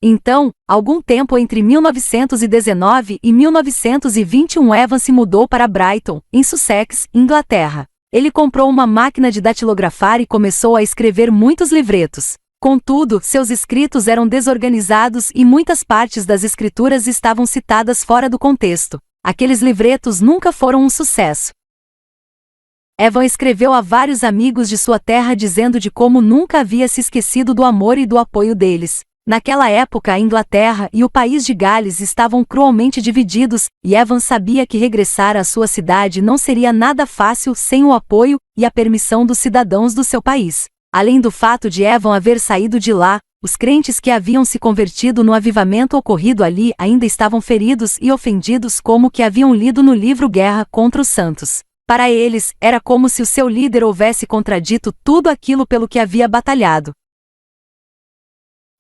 Então, algum tempo entre 1919 e 1921, Evan se mudou para Brighton, em Sussex, Inglaterra. Ele comprou uma máquina de datilografar e começou a escrever muitos livretos. Contudo, seus escritos eram desorganizados e muitas partes das escrituras estavam citadas fora do contexto. Aqueles livretos nunca foram um sucesso. Evan escreveu a vários amigos de sua terra dizendo de como nunca havia se esquecido do amor e do apoio deles. Naquela época a Inglaterra e o país de Gales estavam cruelmente divididos, e Evan sabia que regressar à sua cidade não seria nada fácil sem o apoio e a permissão dos cidadãos do seu país. Além do fato de Evan haver saído de lá, os crentes que haviam se convertido no avivamento ocorrido ali ainda estavam feridos e ofendidos como que haviam lido no livro Guerra contra os Santos. Para eles, era como se o seu líder houvesse contradito tudo aquilo pelo que havia batalhado.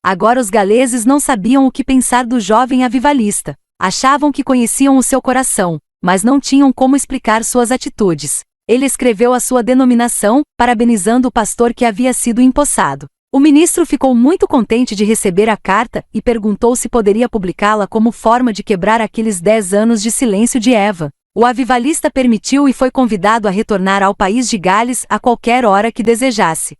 Agora os galeses não sabiam o que pensar do jovem avivalista. Achavam que conheciam o seu coração, mas não tinham como explicar suas atitudes. Ele escreveu a sua denominação, parabenizando o pastor que havia sido empossado. O ministro ficou muito contente de receber a carta e perguntou se poderia publicá-la como forma de quebrar aqueles 10 anos de silêncio de Evan. O avivalista permitiu e foi convidado a retornar ao país de Gales a qualquer hora que desejasse.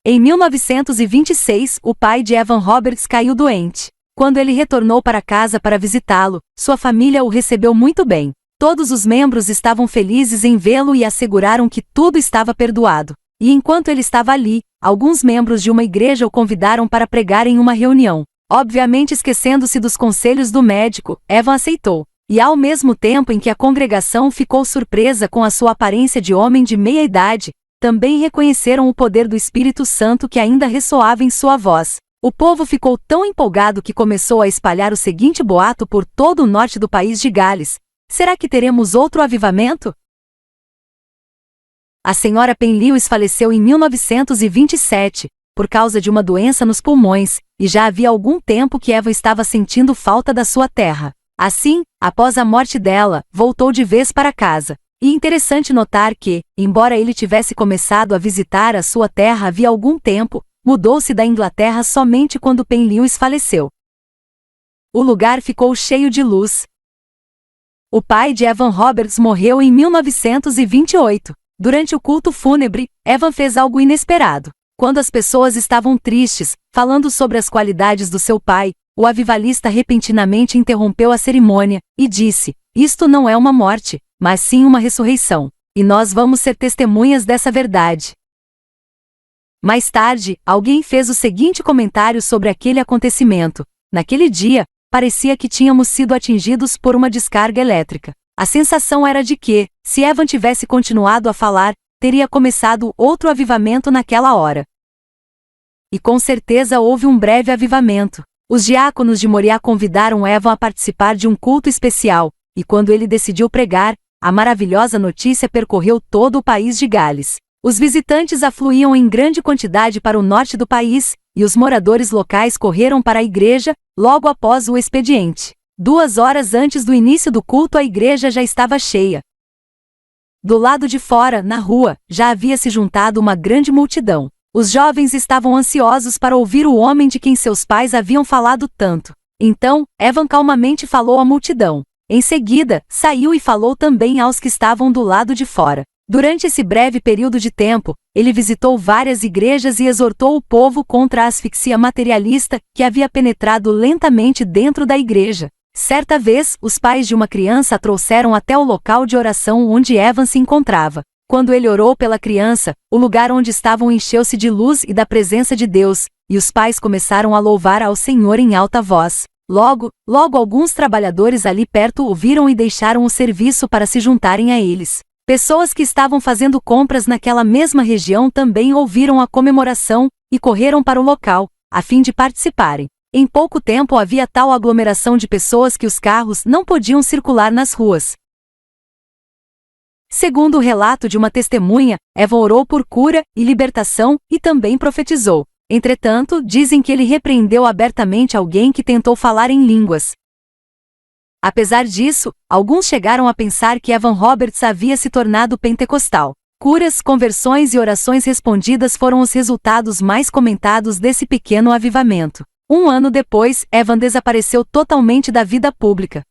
Em 1926, o pai de Evan Roberts caiu doente. Quando ele retornou para casa para visitá-lo, sua família o recebeu muito bem. Todos os membros estavam felizes em vê-lo e asseguraram que tudo estava perdoado. E enquanto ele estava ali, alguns membros de uma igreja o convidaram para pregar em uma reunião. Obviamente esquecendo-se dos conselhos do médico, Evan aceitou. E ao mesmo tempo em que a congregação ficou surpresa com a sua aparência de homem de meia idade, também reconheceram o poder do Espírito Santo que ainda ressoava em sua voz. O povo ficou tão empolgado que começou a espalhar o seguinte boato por todo o norte do país de Gales: será que teremos outro avivamento? A senhora Penn Lewis faleceu em 1927, por causa de uma doença nos pulmões, e já havia algum tempo que Evan estava sentindo falta da sua terra. Assim, após a morte dela, voltou de vez para casa. E interessante notar que, embora ele tivesse começado a visitar a sua terra havia algum tempo, mudou-se da Inglaterra somente quando Penn Lewis faleceu. O lugar ficou cheio de luz. O pai de Evan Roberts morreu em 1928. Durante o culto fúnebre, Evan fez algo inesperado. Quando as pessoas estavam tristes, falando sobre as qualidades do seu pai, o avivalista repentinamente interrompeu a cerimônia e disse: "Isto não é uma morte, mas sim uma ressurreição. E nós vamos ser testemunhas dessa verdade." Mais tarde, alguém fez o seguinte comentário sobre aquele acontecimento: "Naquele dia, parecia que tínhamos sido atingidos por uma descarga elétrica. A sensação era de que, se Evan tivesse continuado a falar, teria começado outro avivamento naquela hora." E com certeza houve um breve avivamento. Os diáconos de Moriá convidaram Evan a participar de um culto especial, e quando ele decidiu pregar, a maravilhosa notícia percorreu todo o país de Gales. Os visitantes afluíam em grande quantidade para o norte do país, e os moradores locais correram para a igreja, logo após o expediente. 2 horas antes do início do culto a igreja já estava cheia. Do lado de fora, na rua, já havia se juntado uma grande multidão. Os jovens estavam ansiosos para ouvir o homem de quem seus pais haviam falado tanto. Então, Evan calmamente falou à multidão. Em seguida, saiu e falou também aos que estavam do lado de fora. Durante esse breve período de tempo, ele visitou várias igrejas e exortou o povo contra a asfixia materialista que havia penetrado lentamente dentro da igreja. Certa vez, os pais de uma criança a trouxeram até o local de oração onde Evan se encontrava. Quando ele orou pela criança, o lugar onde estavam encheu-se de luz e da presença de Deus, e os pais começaram a louvar ao Senhor em alta voz. Logo alguns trabalhadores ali perto o viram e deixaram o serviço para se juntarem a eles. Pessoas que estavam fazendo compras naquela mesma região também ouviram a comemoração e correram para o local, a fim de participarem. Em pouco tempo havia tal aglomeração de pessoas que os carros não podiam circular nas ruas. Segundo o relato de uma testemunha, Evan orou por cura e libertação e também profetizou. Entretanto, dizem que ele repreendeu abertamente alguém que tentou falar em línguas. Apesar disso, alguns chegaram a pensar que Evan Roberts havia se tornado pentecostal. Curas, conversões e orações respondidas foram os resultados mais comentados desse pequeno avivamento. 1 ano depois, Evan desapareceu totalmente da vida pública.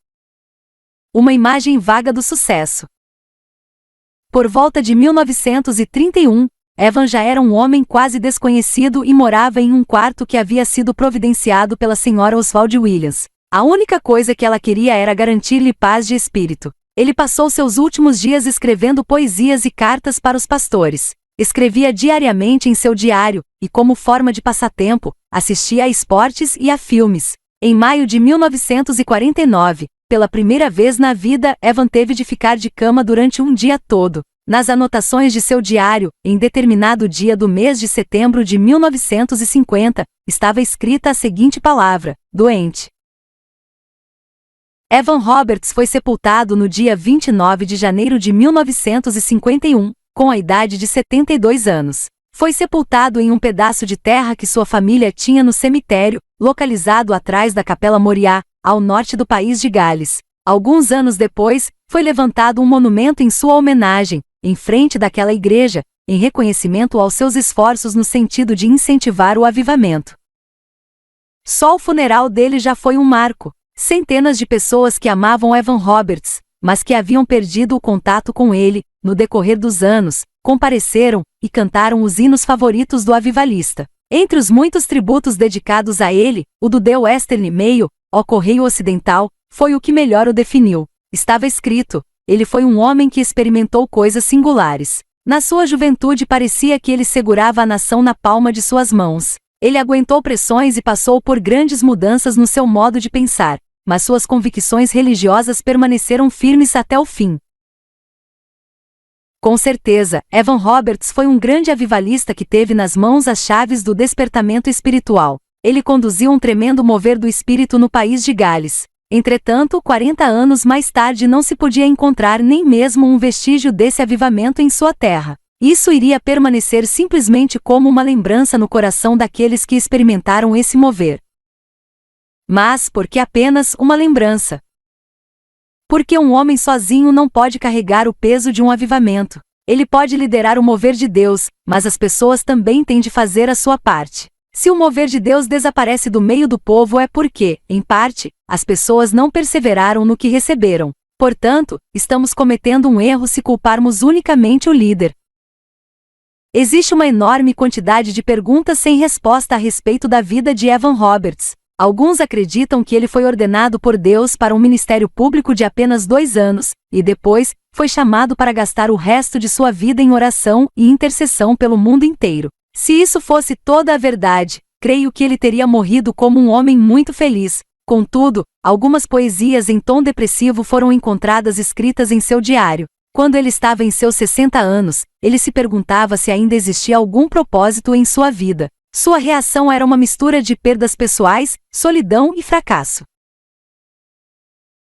Uma imagem vaga do sucesso. Por volta de 1931, Evan já era um homem quase desconhecido e morava em um quarto que havia sido providenciado pela senhora Oswald Williams. A única coisa que ela queria era garantir-lhe paz de espírito. Ele passou seus últimos dias escrevendo poesias e cartas para os pastores. Escrevia diariamente em seu diário, e como forma de passatempo, assistia a esportes e a filmes. Em maio de 1949, pela primeira vez na vida, Evan teve de ficar de cama durante um dia todo. Nas anotações de seu diário, em determinado dia do mês de setembro de 1950, estava escrita a seguinte palavra: doente. Evan Roberts foi sepultado no dia 29 de janeiro de 1951, com a idade de 72 anos. Foi sepultado em um pedaço de terra que sua família tinha no cemitério, localizado atrás da Capela Moriá, ao norte do país de Gales. Alguns anos depois, foi levantado um monumento em sua homenagem, em frente daquela igreja, em reconhecimento aos seus esforços no sentido de incentivar o avivamento. Só o funeral dele já foi um marco. Centenas de pessoas que amavam Evan Roberts, mas que haviam perdido o contato com ele, no decorrer dos anos, compareceram e cantaram os hinos favoritos do avivalista. Entre os muitos tributos dedicados a ele, o do The Western Mail, ó Correio Ocidental, foi o que melhor o definiu. Estava escrito: ele foi um homem que experimentou coisas singulares. Na sua juventude parecia que ele segurava a nação na palma de suas mãos. Ele aguentou pressões e passou por grandes mudanças no seu modo de pensar, mas suas convicções religiosas permaneceram firmes até o fim. Com certeza, Evan Roberts foi um grande avivalista que teve nas mãos as chaves do despertamento espiritual. Ele conduziu um tremendo mover do espírito no país de Gales. Entretanto, 40 anos mais tarde não se podia encontrar nem mesmo um vestígio desse avivamento em sua terra. Isso iria permanecer simplesmente como uma lembrança no coração daqueles que experimentaram esse mover. Mas por que apenas uma lembrança? Porque um homem sozinho não pode carregar o peso de um avivamento. Ele pode liderar o mover de Deus, mas as pessoas também têm de fazer a sua parte. Se o mover de Deus desaparece do meio do povo é porque, em parte, as pessoas não perseveraram no que receberam. Portanto, estamos cometendo um erro se culparmos unicamente o líder. Existe uma enorme quantidade de perguntas sem resposta a respeito da vida de Evan Roberts. Alguns acreditam que ele foi ordenado por Deus para um ministério público de apenas 2 anos, e depois, foi chamado para gastar o resto de sua vida em oração e intercessão pelo mundo inteiro. Se isso fosse toda a verdade, creio que ele teria morrido como um homem muito feliz. Contudo, algumas poesias em tom depressivo foram encontradas escritas em seu diário. Quando ele estava em seus 60 anos, ele se perguntava se ainda existia algum propósito em sua vida. Sua reação era uma mistura de perdas pessoais, solidão e fracasso.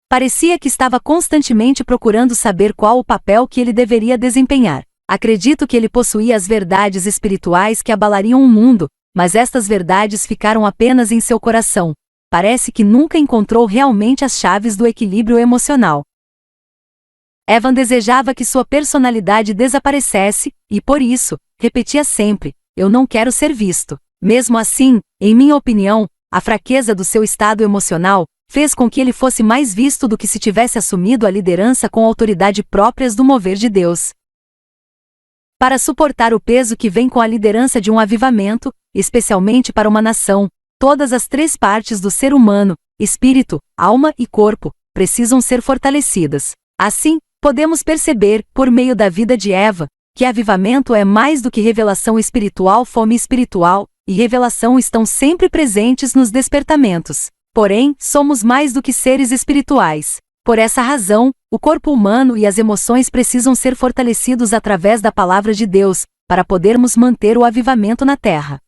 Parecia que estava constantemente procurando saber qual o papel que ele deveria desempenhar. Acredito que ele possuía as verdades espirituais que abalariam o mundo, mas estas verdades ficaram apenas em seu coração. Parece que nunca encontrou realmente as chaves do equilíbrio emocional. Evan desejava que sua personalidade desaparecesse, e por isso, repetia sempre: eu não quero ser visto. Mesmo assim, em minha opinião, a fraqueza do seu estado emocional fez com que ele fosse mais visto do que se tivesse assumido a liderança com autoridade próprias do mover de Deus. Para suportar o peso que vem com a liderança de um avivamento, especialmente para uma nação, todas as 3 partes do ser humano, espírito, alma e corpo, precisam ser fortalecidas. Assim, podemos perceber, por meio da vida de Eva, que avivamento é mais do que revelação espiritual. Fome espiritual e revelação estão sempre presentes nos despertamentos. Porém, somos mais do que seres espirituais. Por essa razão, o corpo humano e as emoções precisam ser fortalecidos através da palavra de Deus, para podermos manter o avivamento na terra.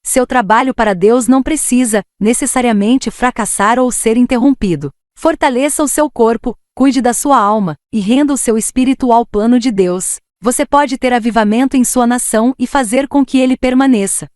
Seu trabalho para Deus não precisa, necessariamente, fracassar ou ser interrompido. Fortaleça o seu corpo, cuide da sua alma, e renda o seu espírito ao plano de Deus. Você pode ter avivamento em sua nação e fazer com que ele permaneça.